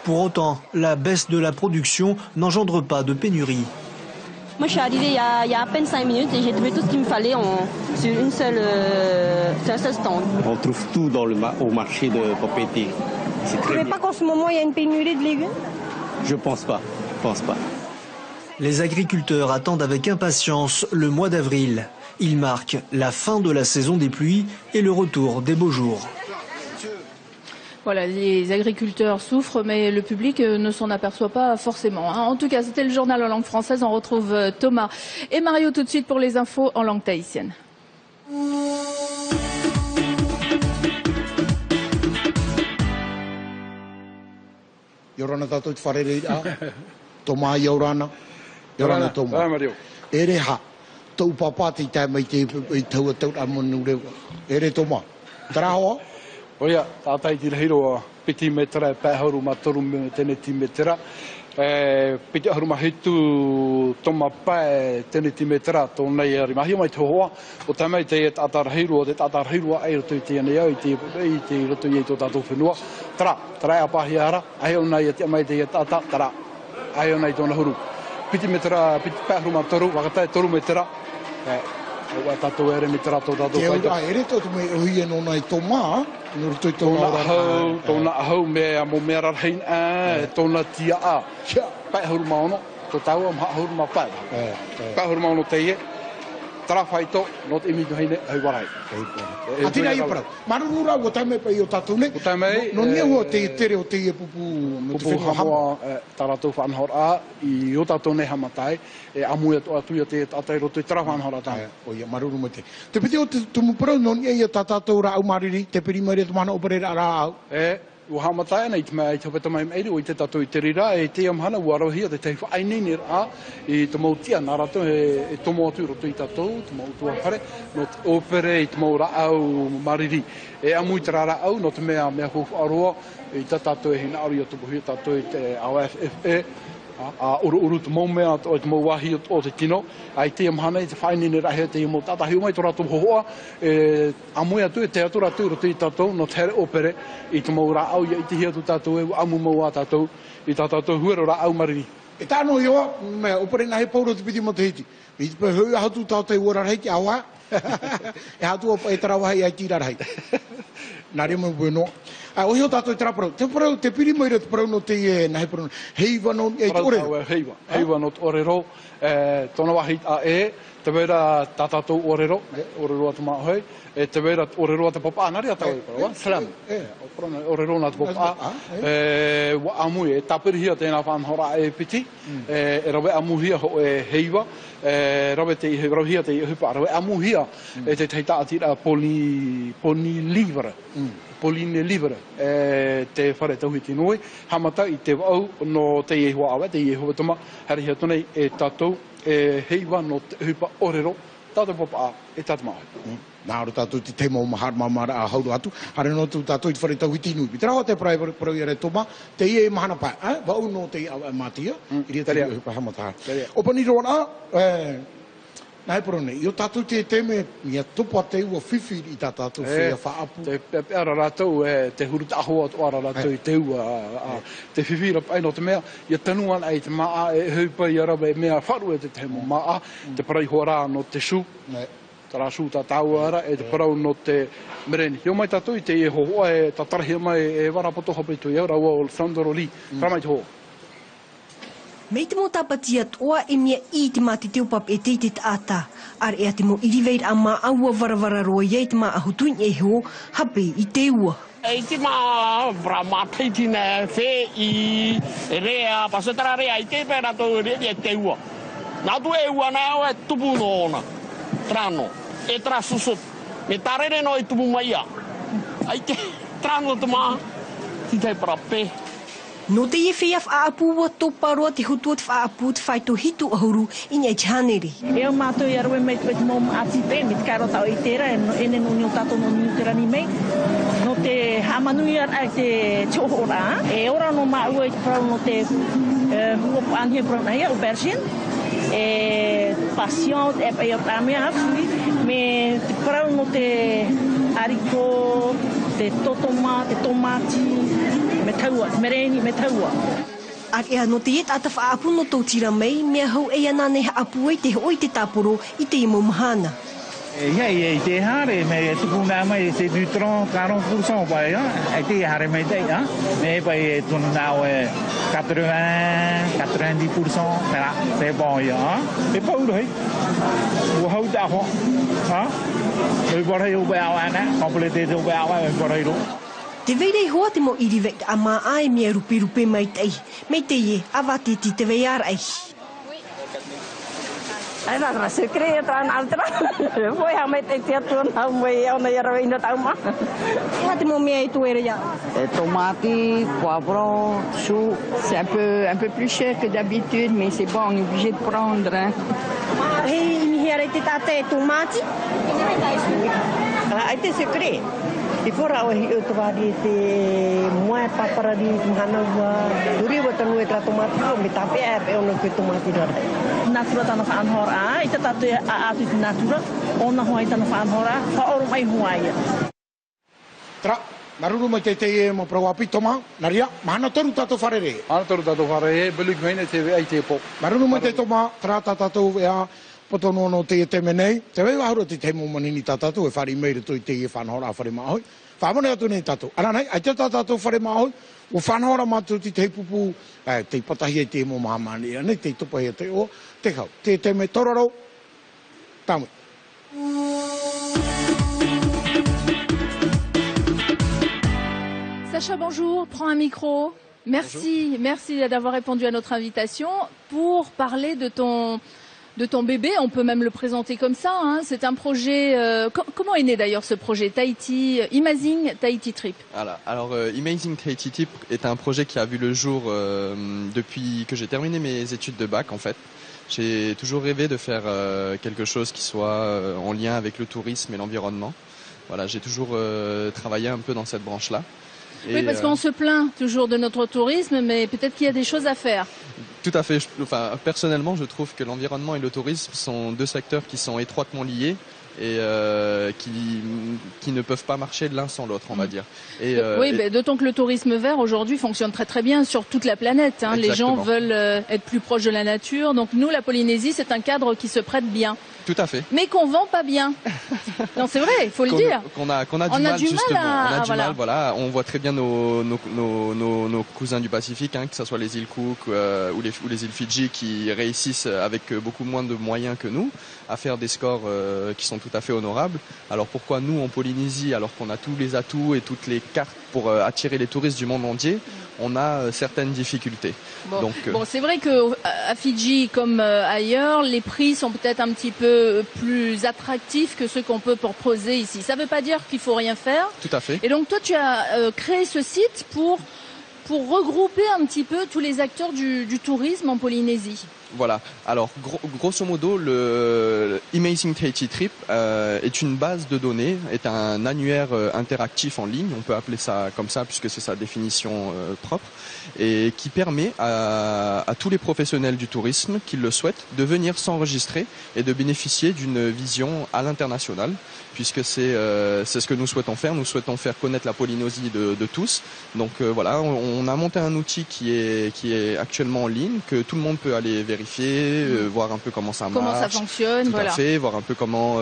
Pour autant, la baisse de la production n'engendre pas de pénurie. Moi, je suis arrivée il y a à peine 5 minutes et j'ai trouvé tout ce qu'il me fallait sur un seul stand. On trouve tout au marché de Papeete. Vous ne trouvez pas qu'en ce moment, il y a une pénurie de légumes? Je pense pas. Les agriculteurs attendent avec impatience le mois d'avril. Il marque la fin de la saison des pluies et le retour des beaux jours. Voilà, les agriculteurs souffrent, mais le public ne s'en aperçoit pas forcément. En tout cas, c'était le journal en langue française. On retrouve Thomas et Mario tout de suite pour les infos en langue tahitienne. Yorana tatou wharere a, Toma Yorana, Yorana Toma. Ere ha, tau papati tai mai te tau amonu reu. Ere Toma, tarahoa? Oia, tātai tira hiro piti metera, pēhauru matoru tene ti metera. Piti ahuru mahitu toma pae tene ti metera, tōnei ari mahi mai te hoa. O tamai te et atar hiro, te atar hiro ai roto i te ane au, i te roto i tō tātou whenua. Tara a pahi ara, ai o nei te amai te et ata, tara. Ai o nei tōna huru. Piti metera, piti pēhauru matoru, wakatai toru metera. Wa tatou ere mi trato tatou Te whaita. ura ere tō me hui e nona i tō mā, nuru tō i tō Tōna ahau me mo mea rarhein tōna tia a. Pai huru maono, tō tau am huru ma pai. Pai huru maono te ie, tara whaito, no te imi tuheine, hau warai. A tina i parau. Marurura o taime pai o tātou ne. No nia ua te tere o te ie pupu no te whenua hama. Taratou whanhor a, i o tātou ne hamatai, amu e atuia te atai roto i tara whanhor a tāna. O ia, maruru mo te. Te piti o te tumu parau, no nia ia tātou ra au mariri, te piri maria tu mana operera ara au. Ua hamatai ana i te mea i te whetama i meiri o i te tātou i te rira, e te amhana ua arohia te teiwha ainini a i te mautia nā rato e tomo atu roto i tātou, te mautua whare, no te opere i te maura au mariri. E amu i te rara au, no te mea hofu aroa, i te tātou e hina aru i atupu hi tātou i te AOFFE, a uru te maumea o te mauahi o te tino, ai te amhana i te whainini rahe te imo tatahi umai tō rātou hohoa, amu i atu e te atu rātou roto i tātou, no te here opere i te maura au i te hiatu tātou e amu maua tātou i tātou huero ra au mariri. E tāno i oa, mea opere nahe pauro te piti mo te hiti. I te pai hui hatu tātou i ora reiki awa, e hatu o e tarawahai ai tira rei. Nā rea mo bueno. Ohi o tātou i tara parau. Te parau, te piri mai te parau no te nahe parau. Heiva no e te orero. Heiva no te orero. Tōna wahi a te vera tātou orero, orero atu māhoi. Te vera orero atu popa anari a tau i parau. Slam. Orero na te popa a. Wa amui e tapirihia tēnā whanhora e piti. E rawe amuhia ho e heiva. Rawe te ihe rauhia te ihupa. Rawe amuhia e te teita atira polilivre. Polilivre. Te whare tauhiti noi. Hamata i te wau no te iehua awe, te iehua tuma. Harihia tonei e tātou heiva no te ihupa orero. Tātou popa a e tātou mahi. Nā ora tātou te teima o mahar mamara a hauru atu. Hare no tu tātou i whare tauhiti nui. Pita rawa te parau i re toma. Te ie mahana pai. Wau no te mātia. Iria te ihupa hamata. Opa ni rona. Nā he parone, i o tātou te teme, mia tupa te ua whiwhi i tā tātou whia whaapu. Te peara rātou, te huru te ahoa tu ara rātou i te ua. Te whiwhi rapai no te mea, ia tanuan ai te maa, e heupa i arawa e mea wharu e te te mo maa, te parai hoa rā no te su, tara su tā tāua ara, e te parau no te mereni. Hio mai tātou i te e hohoa e tatarahi mai e warapoto hapai tu iau, raua o Sandro Lee, ramai te hoa. Mei te mo tapatia toa e mea i te mati teo pap e te ata. Ar ea te mo iriveir a maa aua varavara roa iei te maa ahutuin e ho hape i te ua. E te maa teitine whē i rea, pasatara rea i te pēra tō rea e te ua. Nā tu e ua nā o e tupu no ona, trano, e tra susut. Me tarere no e tupu mai a. Ai te trano te maa, ti te prape. No te EFF a apua tō paroa te hutua te whaapu te whaito hitu ahuru i nei te haneri. E o mātou i arue mei te mō ati pe, me te karo tau i tera, e ne noni o tātou noni o tera ni mei. No te hamanui ai te tōhora, e ora no māua i te parau no te huopo anhia parau nei, aubergine, e passion, e pai o tāmea hapsui, me te parau no te ariko, te totoma, te tomati, me taua, mereni, me taua. Ar ea no te e tata whaapu no tō tira mei, mea hau e anane ha apu e te hoi te tāporo i te imo mahana. I te hare, me tupu nā mai se nutron 40% pai, e te hare mai te, me pai e tunu nāo e 80-90%, mera, se bon ia, me pau roi, ua hau te aho, me parai upe awa ana, komplete te upe awa, me parai ro. Te veirei hoa te mo irivek a maa ai mea rupi mai tei. Mei te ie, awatiti te vei ar ai. Ai nā tra secreta nā tra. Foi ha mai te tua nā mai au nei ara ina tau ma. Hoa te mo mea i tu ere ia. Tomates, poivrons, choux. C'est un peu plus cher que d'habitude, mais c'est bon, on est obligé de prendre. Hei, mi hiare te tate e tomati? Ai te secret. I fora o hi o te wari te moe paparari mahana ua. Duri wa tanu e tra tomati o me tape e pe ono ke tomati rara. Natura tana whaanhora a, i te tatu a atu te natura, ona hoa i tana whaanhora, whaoru mai hoa ia. Tra, naruru mai te e mo prawapi toma, naria, mahana toru tato wharere. Mahana toru tato wharere, beluk meine te vea i te po. Naruru mai te toma, tra tato ea, Potono no te te menei, te wei wahura te te mo manini tātātou, e whare meira toi te e whanahora a whare mahoi. Whamone atu nei tātou. Aranei, ai te tātou whare mahoi, o whanahora mātou te te pupu, te patahi e te mo mahamani, nei te tupahi e te o, te kau, te me toraro, tamu. Sacha, bonjour, prends un micro. Merci, merci d'avoir répondu à notre invitation pour parler de ton bébé. On peut même le présenter comme ça. Hein. C'est un projet. Comment est né d'ailleurs ce projet Tahiti, Amazing Tahiti Trip? Alors, Amazing Tahiti Trip est un projet qui a vu le jour depuis que j'ai terminé mes études de bac en fait. J'ai toujours rêvé de faire quelque chose qui soit en lien avec le tourisme et l'environnement. Voilà, j'ai toujours travaillé un peu dans cette branche-là. Oui, parce qu'on se plaint toujours de notre tourisme, mais peut-être qu'il y a des choses à faire. Tout à fait. Personnellement, je trouve que l'environnement et le tourisme sont deux secteurs qui sont étroitement liés et qui ne peuvent pas marcher l'un sans l'autre, on va dire. Oui, d'autant que le tourisme vert aujourd'hui fonctionne très très bien sur toute la planète. Hein. Les gens veulent être plus proches de la nature. Donc nous, la Polynésie, c'est un cadre qui se prête bien. Tout à fait. Mais qu'on vend pas bien. Non, c'est vrai, il faut le dire. On a du mal, voilà. On voit très bien nos cousins du Pacifique, hein, que ce soit les îles Cook ou les îles Fidji, qui réussissent avec beaucoup moins de moyens que nous à faire des scores qui sont tout à fait honorables. Alors pourquoi nous, en Polynésie, alors qu'on a tous les atouts et toutes les cartes pour attirer les touristes du monde entier, on a certaines difficultés. Bon, c'est vrai qu'à Fidji, comme ailleurs, les prix sont peut-être un petit peu plus attractifs que ceux qu'on peut proposer ici. Ça ne veut pas dire qu'il ne faut rien faire. Tout à fait. Et donc toi, tu as créé ce site pour regrouper un petit peu tous les acteurs du tourisme en Polynésie. Voilà. Alors, grosso modo, le Amazing Tahiti Trip est une base de données, est un annuaire interactif en ligne, on peut appeler ça comme ça puisque c'est sa définition propre, et qui permet à tous les professionnels du tourisme qui le souhaitent de venir s'enregistrer et de bénéficier d'une vision à l'international, puisque c'est ce que nous souhaitons faire. Nous souhaitons faire connaître la Polynésie de tous. Donc voilà, on a monté un outil qui est actuellement en ligne, que tout le monde peut aller vérifier, voir un peu comment ça marche. Comment ça fonctionne, tout à fait, voir un peu comment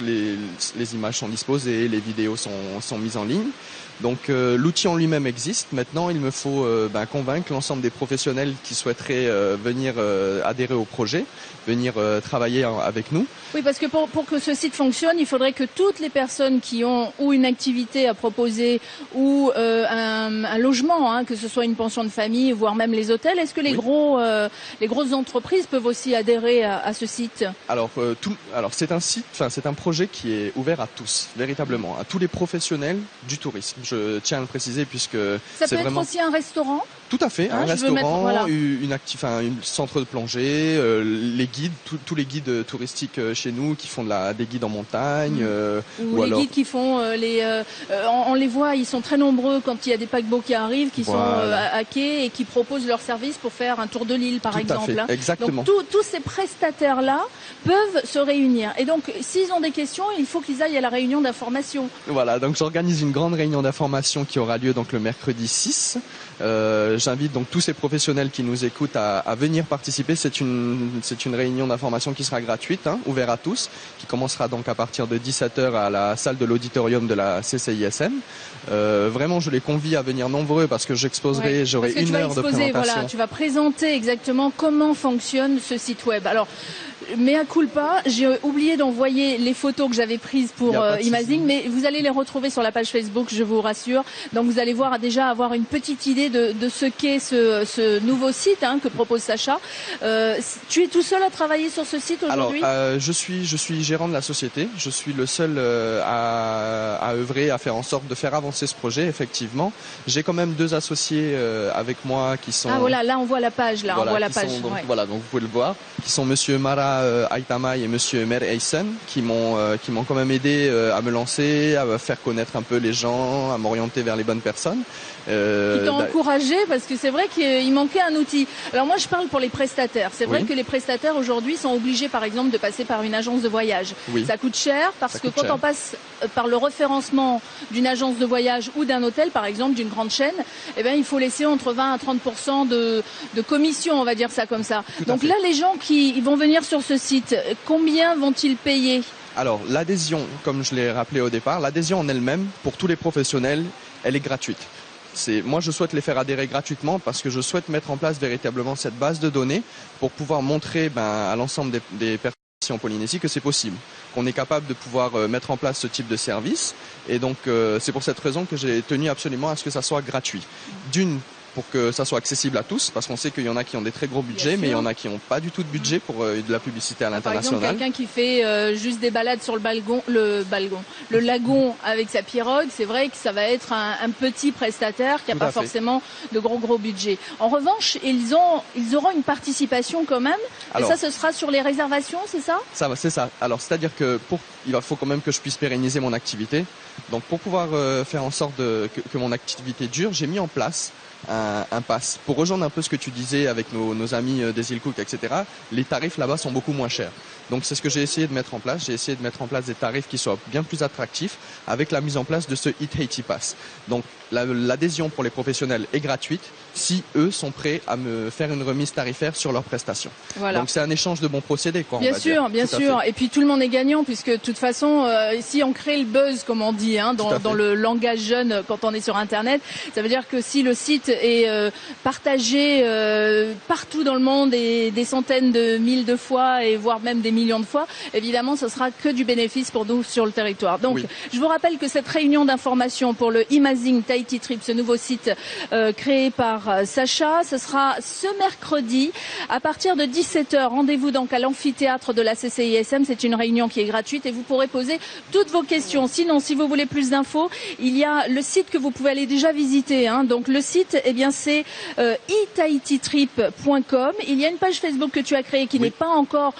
les images sont disposées, les vidéos sont mises en ligne. Donc l'outil en lui-même existe. Maintenant, il me faut convaincre l'ensemble des professionnels qui souhaiteraient venir adhérer au projet, venir travailler avec nous. Oui, parce que pour que ce site fonctionne, il faudrait que toutes les personnes qui ont ou une activité à proposer ou un logement, hein, que ce soit une pension de famille, voire même les hôtels, est-ce que les grosses entreprises peuvent aussi adhérer à ce site? Alors c'est un projet qui est ouvert à tous, véritablement, à tous les professionnels du tourisme. Je tiens à le préciser puisque ça peut être aussi un restaurant. Tout à fait, un restaurant, une centre de plongée, les guides, tous les guides touristiques chez nous qui font des guides en montagne. Ou les guides qui font on les voit, ils sont très nombreux quand il y a des paquebots qui arrivent, qui sont à quai et qui proposent leur service pour faire un tour de l'île par exemple. Hein. Exactement. Donc tous ces prestataires-là peuvent se réunir. Et donc s'ils ont des questions, il faut qu'ils aillent à la réunion d'information. Voilà, donc j'organise une grande réunion d'information qui aura lieu donc le mercredi 6. J'invite donc tous ces professionnels qui nous écoutent à venir participer. C'est une réunion d'information qui sera gratuite, hein, ouverte à tous, qui commencera donc à partir de 17h à la salle de l'auditorium de la CCISM. Vraiment, je les convie à venir nombreux parce que j'aurai une heure de présentation. Voilà, tu vas présenter exactement comment fonctionne ce site web. Alors, mea culpa, j'ai oublié d'envoyer les photos que j'avais prises pour Amazing, mais vous allez les retrouver sur la page Facebook, je vous rassure. Donc vous allez déjà avoir une petite idée de ce qu'est ce nouveau site, hein, que propose Sacha. Tu es tout seul à travailler sur ce site aujourd'hui? Alors, je suis gérant de la société. Je suis le seul à œuvrer, à faire en sorte de faire avancer ce projet, effectivement. J'ai quand même 2 associés avec moi qui sont... Ah voilà, là on voit la page, on voit la page. Voilà, donc vous pouvez le voir, qui sont Monsieur Mara Aitamai et Monsieur Mer Eisen, qui m'ont quand même aidé à me lancer, à faire connaître un peu les gens, à m'orienter vers les bonnes personnes. Qui t'ont encouragé parce que c'est vrai qu'il manquait un outil. Alors moi je parle pour les prestataires. C'est vrai que les prestataires aujourd'hui sont obligés par exemple de passer par une agence de voyage. Oui. Ça coûte cher parce que quand on passe par le référencement d'une agence de voyage ou d'un hôtel par exemple, d'une grande chaîne, eh ben, il faut laisser entre 20 à 30% de commission, on va dire ça comme ça. Donc là les gens qui vont venir sur sur ce site, combien vont-ils payer? Alors, l'adhésion, comme je l'ai rappelé au départ, l'adhésion en elle-même, pour tous les professionnels, elle est gratuite. Moi, je souhaite les faire adhérer gratuitement parce que je souhaite mettre en place véritablement cette base de données pour pouvoir montrer à l'ensemble des personnes en Polynésie que c'est possible, qu'on est capable de pouvoir mettre en place ce type de service. Et donc, c'est pour cette raison que j'ai tenu absolument à ce que ça soit gratuit. D'une, pour que ça soit accessible à tous, parce qu'on sait qu'il y en a qui ont des très gros budgets, mais il y en a qui n'ont pas du tout de budget pour de la publicité à l'international. Par exemple, quelqu'un qui fait juste des balades sur le lagon avec sa pirogue, c'est vrai que ça va être un petit prestataire qui n'a pas forcément de gros budget. En revanche, ils auront une participation quand même, et ça, ce sera sur les réservations, c'est ça? C'est ça. Alors, c'est-à-dire que il faut quand même que je puisse pérenniser mon activité. Donc, pour pouvoir faire en sorte que mon activité dure, j'ai mis en place un pass. Pour rejoindre un peu ce que tu disais avec nos amis des îles Cook, etc., les tarifs là-bas sont beaucoup moins chers. Donc c'est ce que j'ai essayé de mettre en place. J'ai essayé de mettre en place des tarifs qui soient bien plus attractifs avec la mise en place de ce Eat Haiti Pass. Donc l'adhésion pour les professionnels est gratuite si eux sont prêts à me faire une remise tarifaire sur leurs prestations. Voilà. Donc c'est un échange de bons procédés, quoi. Bien sûr. Et puis tout le monde est gagnant puisque de toute façon, si on crée le buzz, comme on dit, dans le langage jeune, quand on est sur Internet, ça veut dire que si le site est partagé partout dans le monde et des centaines de milliers de fois et voire même des millions de fois, évidemment, ce sera que du bénéfice pour nous sur le territoire. Donc, je vous rappelle que cette réunion d'information pour le Amazing Tahiti Trip, ce nouveau site créé par Sacha, ce sera ce mercredi à partir de 17h. Rendez-vous donc à l'amphithéâtre de la CCISM. C'est une réunion qui est gratuite et vous pourrez poser toutes vos questions. Sinon, si vous voulez plus d'infos, il y a le site que vous pouvez aller déjà visiter. Donc, le site, c'est itaititrip.com. Il y a une page Facebook que tu as créée qui n'est pas encore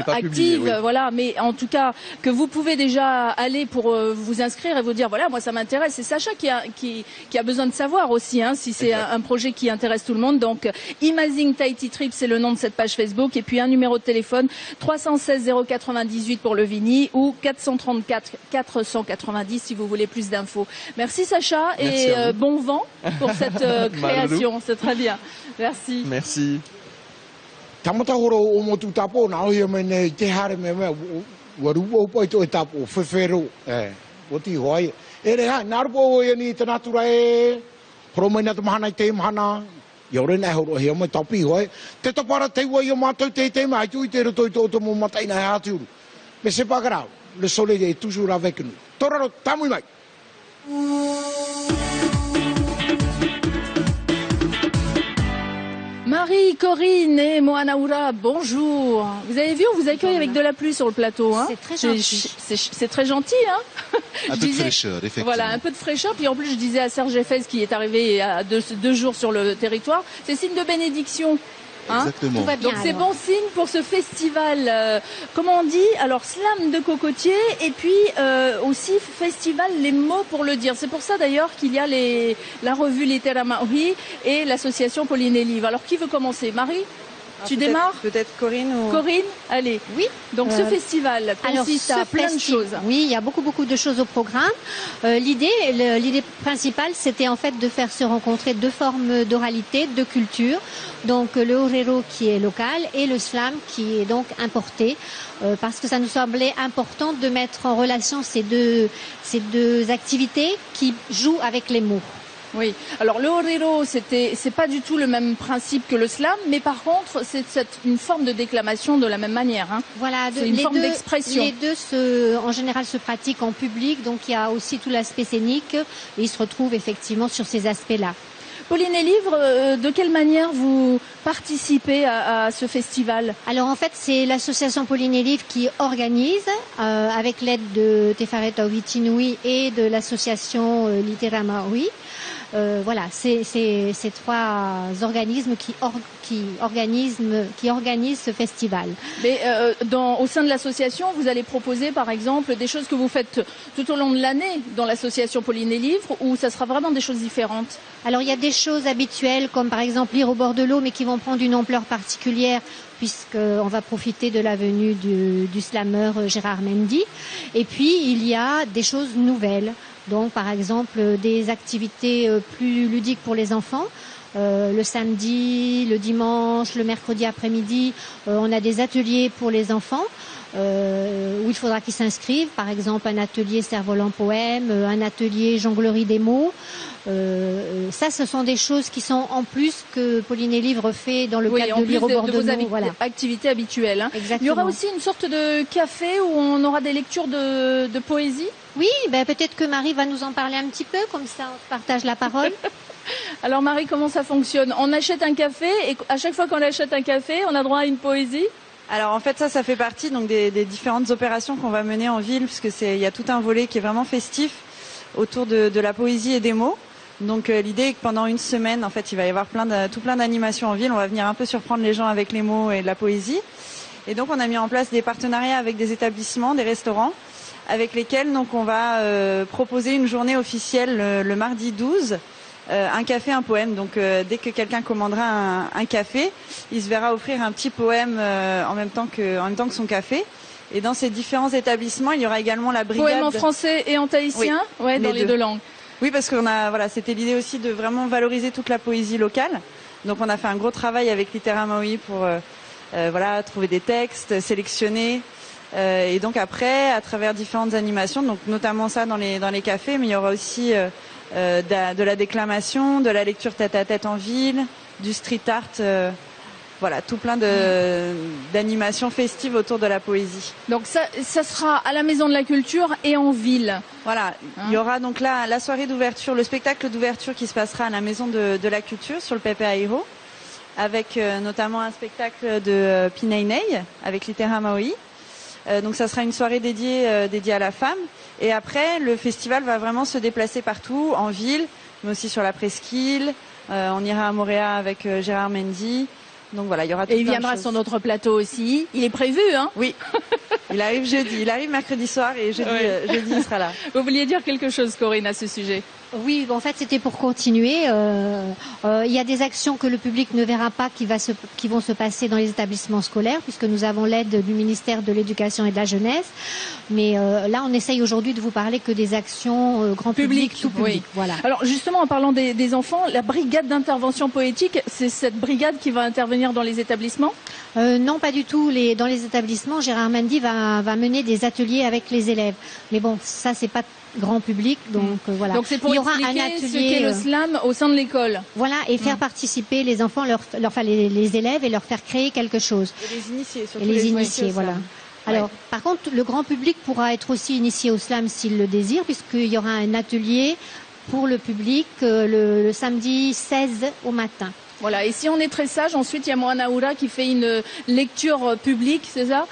active, voilà, mais en tout cas que vous pouvez déjà aller pour vous inscrire et vous dire voilà, moi ça m'intéresse. C'est Sacha qui a besoin de savoir aussi si c'est un projet qui intéresse tout le monde. Donc Amazing Tahiti Trip, c'est le nom de cette page Facebook, et puis un numéro de téléphone 316 098 pour le Vini ou 434 490 si vous voulez plus d'infos. Merci Sacha. Merci et bon vent pour cette création, c'est très bien. Merci. Merci. Tamata horo o motu tapo na o me ne te hare me waru o po to tapo fefero o ti hoi ere ha narbo o ni te natura promena te mahana te mahana yore na horo he mo tapi hoi te to para te wo yo matou te mai tu te roto to mo matai na ha tu mais c'est pas grave, le soleil est toujours avec nous. Toraro tamu mai. Marie, Corinne et Moana Oura, bonjour. Vous avez vu, on vous accueille avec de la pluie sur le plateau. C'est très gentil. C'est très gentil. Un peu de fraîcheur, effectivement. Voilà, un peu de fraîcheur. Puis en plus, je disais à Serge Effès, qui est arrivé il y a deux jours sur le territoire, c'est signe de bénédiction. Exactement. Tout va bien, donc c'est bon signe pour ce festival, comment on dit, alors slam de cocotier et puis aussi festival les mots pour le dire. C'est pour ça d'ailleurs qu'il y a la revue Litera Maori et l'association Pauline et Livre. Alors qui veut commencer? Marie, tu démarres? Peut-être Corinne ou... Corinne, allez. Oui. Donc ce festival consiste à plein de choses. Oui, il y a beaucoup de choses au programme. L'idée principale, c'était en fait de faire se rencontrer deux formes d'oralité, deux cultures. Donc le orero qui est local et le slam qui est donc importé. Parce que ça nous semblait important de mettre en relation ces deux activités qui jouent avec les mots. Oui, alors le orero, c'est pas du tout le même principe que le slam, mais par contre, c'est une forme de déclamation de la même manière. Voilà, c'est une forme d'expression. Les deux, en général, se pratiquent en public, donc il y a aussi tout l'aspect scénique, et ils se retrouvent effectivement sur ces aspects-là. Pauline et Livre, de quelle manière vous participez à ce festival? Alors en fait, c'est l'association Pauline et Livre qui organise, avec l'aide de Tefaret Aovitinui et de l'association Litera Maori. Voilà, c'est ces trois organismes qui organisent ce festival. Mais au sein de l'association, vous allez proposer par exemple des choses que vous faites tout au long de l'année dans l'association Pauline et Livre, ou ça sera vraiment des choses différentes? Alors il y a des choses habituelles comme par exemple lire au bord de l'eau, mais qui vont prendre une ampleur particulière puisqu'on va profiter de la venue du slameur Gérard Mendy. Et puis il y a des choses nouvelles. Donc, par exemple, des activités plus ludiques pour les enfants. Le samedi, le dimanche, le mercredi après-midi, on a des ateliers pour les enfants où il faudra qu'ils s'inscrivent. Par exemple, un atelier cerf-volant poème, un atelier jonglerie des mots. Ça, ce sont des choses qui sont en plus que Pauline et Livre fait dans le cadre de Lire au bord de l'eau. Voilà. Activités habituelles. Hein. Exactement. Il y aura aussi une sorte de café où on aura des lectures de poésie. Oui, ben peut-être que Marie va nous en parler un petit peu, comme ça on partage la parole. Alors Marie, comment ça fonctionne? On achète un café et à chaque fois qu'on achète un café, on a droit à une poésie? Alors en fait ça fait partie donc des différentes opérations qu'on va mener en ville, puisque il y a tout un volet qui est vraiment festif autour de la poésie et des mots. Donc l'idée est que pendant une semaine, en fait, il va y avoir tout plein d'animations en ville. On va venir un peu surprendre les gens avec les mots et de la poésie. Et donc on a mis en place des partenariats avec des établissements, des restaurants, avec lesquels donc on va proposer une journée officielle le mardi 12. Un café, un poème. Donc dès que quelqu'un commandera un café, il se verra offrir un petit poème en même temps que son café. Et dans ces différents établissements, il y aura également la brigade. Poème en français et en tahitien, oui, ouais, dans les deux langues. Oui, parce qu'on c'était l'idée aussi de vraiment valoriser toute la poésie locale. Donc on a fait un gros travail avec Littéra Maui pour trouver des textes, sélectionner. Et donc après, à travers différentes animations, donc notamment ça dans les cafés, mais il y aura aussi de la déclamation, de la lecture tête-à-tête en ville, du street art, tout plein d'animations festives autour de la poésie. Donc ça sera à la Maison de la Culture et en ville. Voilà, il y aura donc là la soirée d'ouverture, le spectacle d'ouverture qui se passera à la Maison de la Culture sur le Pepe Airo, avec notamment un spectacle de Pineinei avec Littéra Maui. Donc ça sera une soirée dédiée à la femme. Et après, le festival va vraiment se déplacer partout, en ville, mais aussi sur la presqu'île. On ira à Moréa avec Gérard Mendy. Donc voilà, il y aura tout. Et il viendra sur notre plateau aussi. Il est prévu, hein? Oui. Il arrive jeudi. Il arrive mercredi soir et jeudi il sera là. Vous vouliez dire quelque chose, Corinne, à ce sujet? Oui, en fait, c'était pour continuer. Il y a des actions que le public ne verra pas qui vont se passer dans les établissements scolaires, puisque nous avons l'aide du ministère de l'Éducation et de la Jeunesse. Mais là, on essaye aujourd'hui de vous parler que des actions grand public, tout public. Oui. Voilà. Alors justement, en parlant des enfants, la brigade d'intervention poétique, c'est cette brigade qui va intervenir dans les établissements? Non, pas du tout. Dans les établissements, Gérard Mendy va mener des ateliers avec les élèves. Mais bon, ça, c'est pas grand public, donc voilà. Donc c'est pour expliquer un atelier, ce qu'est le slam au sein de l'école. Voilà, et faire participer les enfants, les élèves, et leur faire créer quelque chose. Et les initier, surtout. Et les initier, voilà. Alors, par contre, le grand public pourra être aussi initié au slam s'il le désire, puisqu'il y aura un atelier pour le public le samedi 16 au matin. Voilà, et si on est très sage, ensuite il y a Moana Oura qui fait une lecture publique, c'est ça?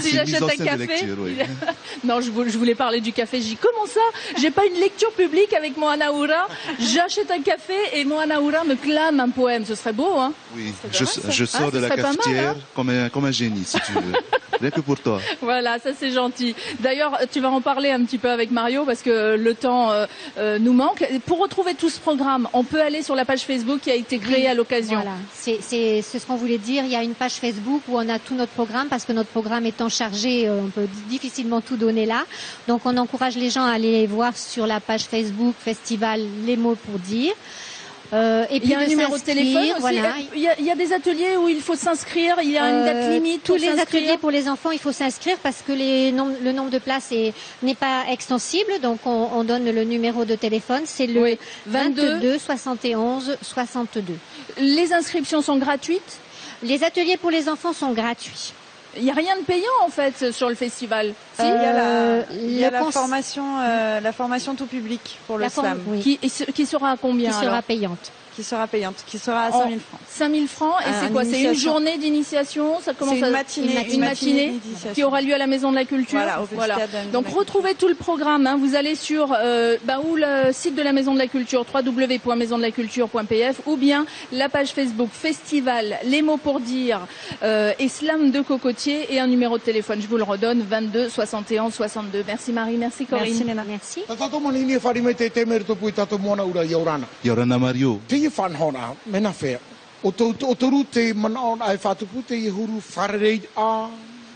Si j'achète un café, lecture, oui. Non, je voulais parler du café. J'ai dit comment ça? J'ai pas une lecture publique avec Moana Oura. J'achète un café et Moana Oura me clame un poème. Ce serait beau, hein? Oui, je sors de la cafetière comme un génie, si tu veux. Rien que pour toi. Voilà, ça c'est gentil. D'ailleurs, tu vas en parler un petit peu avec Mario parce que le temps nous manque. Pour retrouver tout ce programme, on peut aller sur la page Facebook qui a été créée à l'occasion. Voilà, c'est ce qu'on voulait dire. Il y a une page Facebook où on a tout notre programme parce que notre programme étant chargé, on peut difficilement tout donner là. Donc on encourage les gens à aller voir sur la page Facebook Festival Les mots pour dire. Et puis il y a un numéro de téléphone aussi. Voilà. Il y a des ateliers où il faut s'inscrire, il y a une date limite. Tous les ateliers pour les enfants, il faut s'inscrire parce que le nombre de places n'est pas extensible. Donc on donne le numéro de téléphone, c'est le 22 71 62. Les inscriptions sont gratuites? Les ateliers pour les enfants sont gratuits. Il n'y a rien de payant en fait sur le festival. Si, il y a la formation tout public pour le slam. Oui. Qui sera à combien? Qui sera payante. Qui sera payante, qui sera à 5 000 francs. 5 000 francs, et c'est quoi? C'est une journée d'initiation? Ça commence une matinée qui aura lieu à la Maison de la Culture. Voilà. Donc retrouvez tout le programme. Hein. Vous allez sur le site de la Maison de la Culture, www.maisondelaculture.pf, ou bien la page Facebook Festival Les mots pour dire et Slam de Cocotier, et un numéro de téléphone. Je vous le redonne, 22 71 62. Merci Marie, merci Corinne. Merci Léna. Merci. Yorana Mario. Whanhona, mena whea. O toru te mana ai whatupu te i huru wharerei a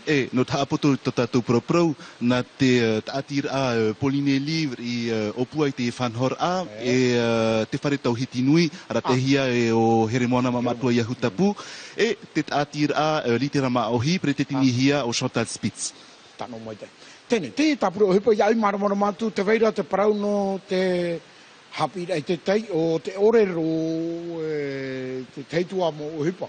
E, no taapoto to tātou pro na te taatira a Pauline Livre i opua i te whanhor a te whare tau hiti nui ara te hia e o here moana mamatua i ahutapu e te taatira a litera maohi pre te tini hia o Chantal Spitz. Tano mai te. Tene, te tapuro hipa iai maramara matu te veira te parau no te hapira i te tei o te orero te teitua mo o hipa.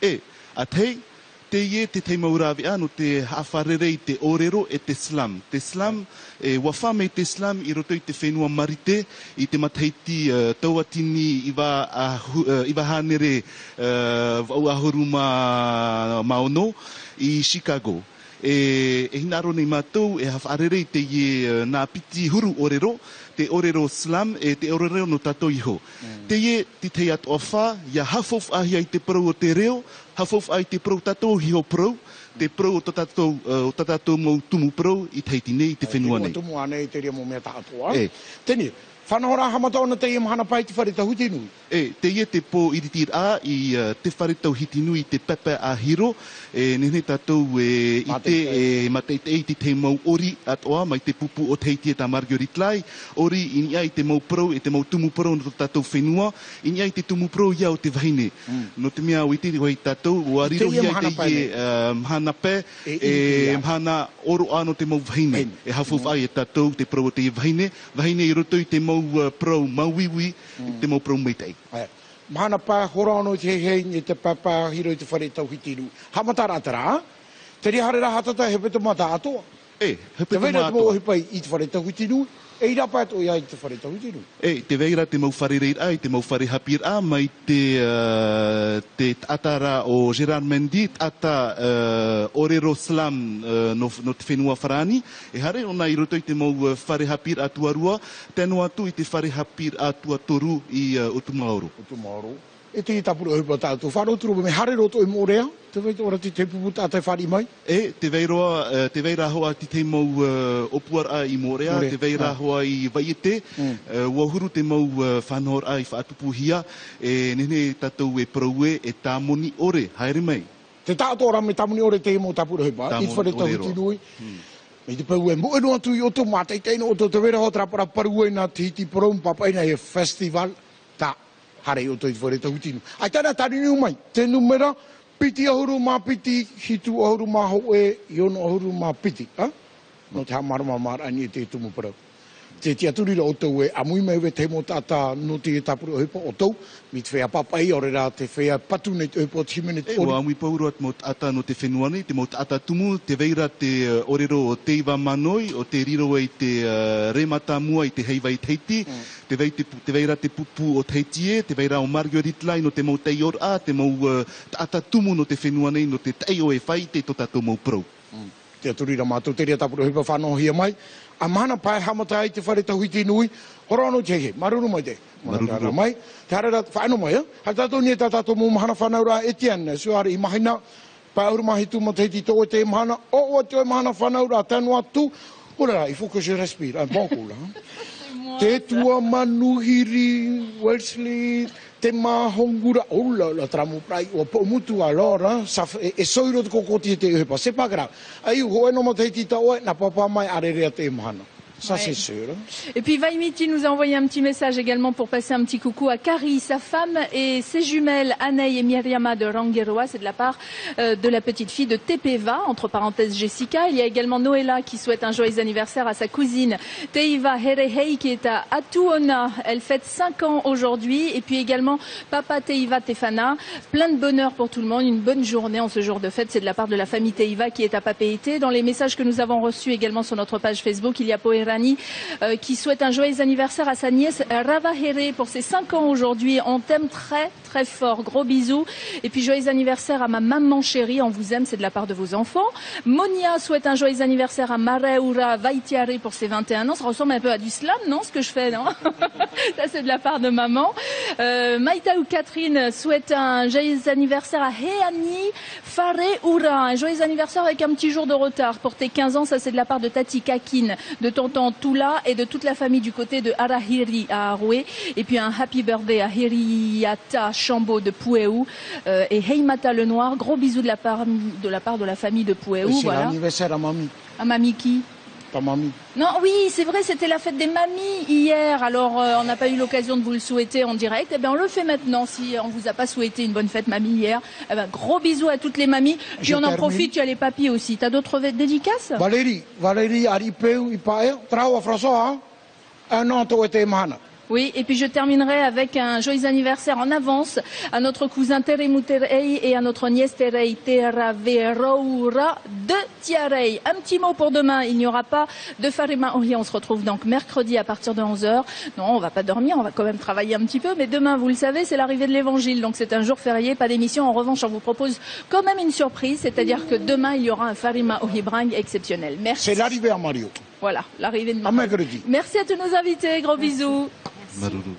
E, a tei te ie te teimaurawi ano te hawharerei te orero e te slam. Te slam, e wawhame te slam i roto i te whenua marite i te mataiti tauatini iwa hanere vau ahoru maono i Chicago. E hinaro nei mātou e hawharerei te ie nā piti huru orero, te orero slam e te orero no tātou iho. Te ie te tei atu awha, ia hafof ahi ai te prau o te reo, hafof ai te prau tātou hiho prau, te prau o tātou mau tumu prau i teiti nei i te whenua nei. Tumu anei te rea mo mea tātua. Teni, whanahora hamatona te ia mahana pai te whare tau hiti nui? Te ie te pō iritir a i te whare tau hiti nui te pepe a hiro, nene tātou i te mateite e te mau ori atoa, mai te pupu o teiti e tā Marguerite Lai, ori ini ai te mau prau e te mau tumu prau no tātou whenua, ini ai te tumu prau ia o te wahine. No te mea o i te wai tātou, o ariro hi ai te ie mhana pē, e mhana oro ano te mau wahine, e hawhuf ai e tātou te prau o te wahine, wahine i roto i te mau prau mauiwi, te mau prau meitei. Mahana pā horano te hei ni te papa hiro i te whare tau hiti nui. Hamatara atara, te rihare hatata hepe te mata atoa. Hepe te te veira mata te mo atoa. hipai i te whare tau hiti nui, e ira pā to ia i te whare tau hiti nui. Te veira te mau whare reir ai, te mau whare hapir a, mai te atara o Gerard Mendy, ata orero slam no te whenua wharani, e hare ona i roto i te mau whare hapir a tuarua, tēnu atu i te whare hapir a tuatoru i Otumaoro. Otumaoro. E te tapuru hipa tātou whanoturu, me hare roto i mōrea, te veita ora te pupu tātai whari mai? Te veira hoa ti te mau opuara i Morea, te veira hoa i Vaiete, wahuru te mau whanhor ai whaatupu hia, e nene tātou e praue e tāmoni ore, haere mai. Te tātou rame tāmoni ore te mo tapuru hipa, i te whare tau hiti nui. Me te pau e mo enu atu i oto mātai teino oto te vera ho trapara paru e nā te hiti parom papaina e festival tā. Hare o toi whare tau tinu. Ai tāna tari niu mai, te numera, piti ahuru mā piti, hitu ahuru mā ho e, iono ahuru mā piti. No te hamarama mara ani e te tumu parau. Te tia turira o tau e, amui mai we te mo tata no te tapuru o hipa o tau, mi te whea papai ore rā te whea patu nei te hipa o te himene te ori. Wa amui pauru at mo tata no te whenua nei, te mo tata tumu, te veira te orero o teiva manoi, o te riro e te remata mua i te heiva i teiti, te veira te pupu o teitie, te veira o Marguerite Lai no te mau teior a, te mau tata tumu no te whenua nei, no te teio e whai te to tatou mau prau. Te aturira mātou, te rea tapuru hipa whanohia mai. A mahana pai hamata ai te whare tau hiti nui, horano te he, maruru mai te. Maruru mai. Te hara whaino mai, ha tātou ni e tātou mō mahana whanaura Etienne, suare i mahina, pai auru mahi tu ma te hiti tō e te mahana, o te mahana whanaura, tēnu atu, ora, il faut que je respire, un bon coup, là. Te tua manuhiri, Wesley, te mahongura, oula, la tramu prai, o po mutu alora, e soiro te kokoti te uhepa, c'est pas grave. Ai, hoe no ma te hiti tau e, na papa mai arerea te mahana. Ça, c'est sûr. Et puis Vaimiti nous a envoyé un petit message également pour passer un petit coucou à Kari, sa femme et ses jumelles Anei et Myriama de Rangiroa. C'est de la part de la petite fille de Tepeva, entre parenthèses Jessica. Il y a également Noëlla qui souhaite un joyeux anniversaire à sa cousine Teiva Herehei qui est à Atuona. Elle fête 5 ans aujourd'hui. Et puis également Papa Teiva Tefana. Plein de bonheur pour tout le monde. Une bonne journée en ce jour de fête. C'est de la part de la famille Teiva qui est à Papeete. Dans les messages que nous avons reçus également sur notre page Facebook, il y a Poerani qui souhaite un joyeux anniversaire à sa nièce Ravahere pour ses 5 ans aujourd'hui. On t'aime très très fort, gros bisous. Et puis joyeux anniversaire à ma maman chérie, on vous aime, c'est de la part de vos enfants. Monia souhaite un joyeux anniversaire à Mareura Vaitiare pour ses 21 ans. Ça ressemble un peu à du slam, non, ce que je fais, non? Ça c'est de la part de maman. Maïta ou Catherine souhaite un joyeux anniversaire à Heani Fareura. Un joyeux anniversaire avec un petit jour de retard. Pour tes 15 ans, ça c'est de la part de Tati Kakin, de tonton Tula et de toute la famille du côté de Arahiri à Aroué. Et puis un happy birthday à Hiriata Chambo de Pouéou et Heimata le Noir. Gros bisous de la part de la famille de Pouéou. C'est Voilà. l'anniversaire à mamie. À mamie qui? Ta mamie. Non, oui, c'est vrai, c'était la fête des mamies hier. Alors, on n'a pas eu l'occasion de vous le souhaiter en direct. Eh bien, on le fait maintenant. Si on vous a pas souhaité une bonne fête mamie hier, eh ben, gros bisous à toutes les mamies. Puis on en profite, tu as les papis aussi. T'as d'autres dédicaces? Valérie, Aripeu, Ipae, Trao, François, un an, toi, t'es mana. Oui, et puis je terminerai avec un joyeux anniversaire en avance à notre cousin Teremuterei et à notre nièce Terei Teraveroura de Tiarei. Un petit mot pour demain, il n'y aura pas de Farima Ohi, on se retrouve donc mercredi à partir de 11h. Non, on va pas dormir, on va quand même travailler un petit peu, mais demain, vous le savez, c'est l'arrivée de l'évangile, donc c'est un jour férié, pas d'émission. En revanche, on vous propose quand même une surprise, c'est-à-dire que demain, il y aura un Farima Ohi Brang exceptionnel. Merci. C'est l'arrivée à Mario. Voilà, l'arrivée de À mercredi. Merci à tous nos invités, gros bisous. Maruru.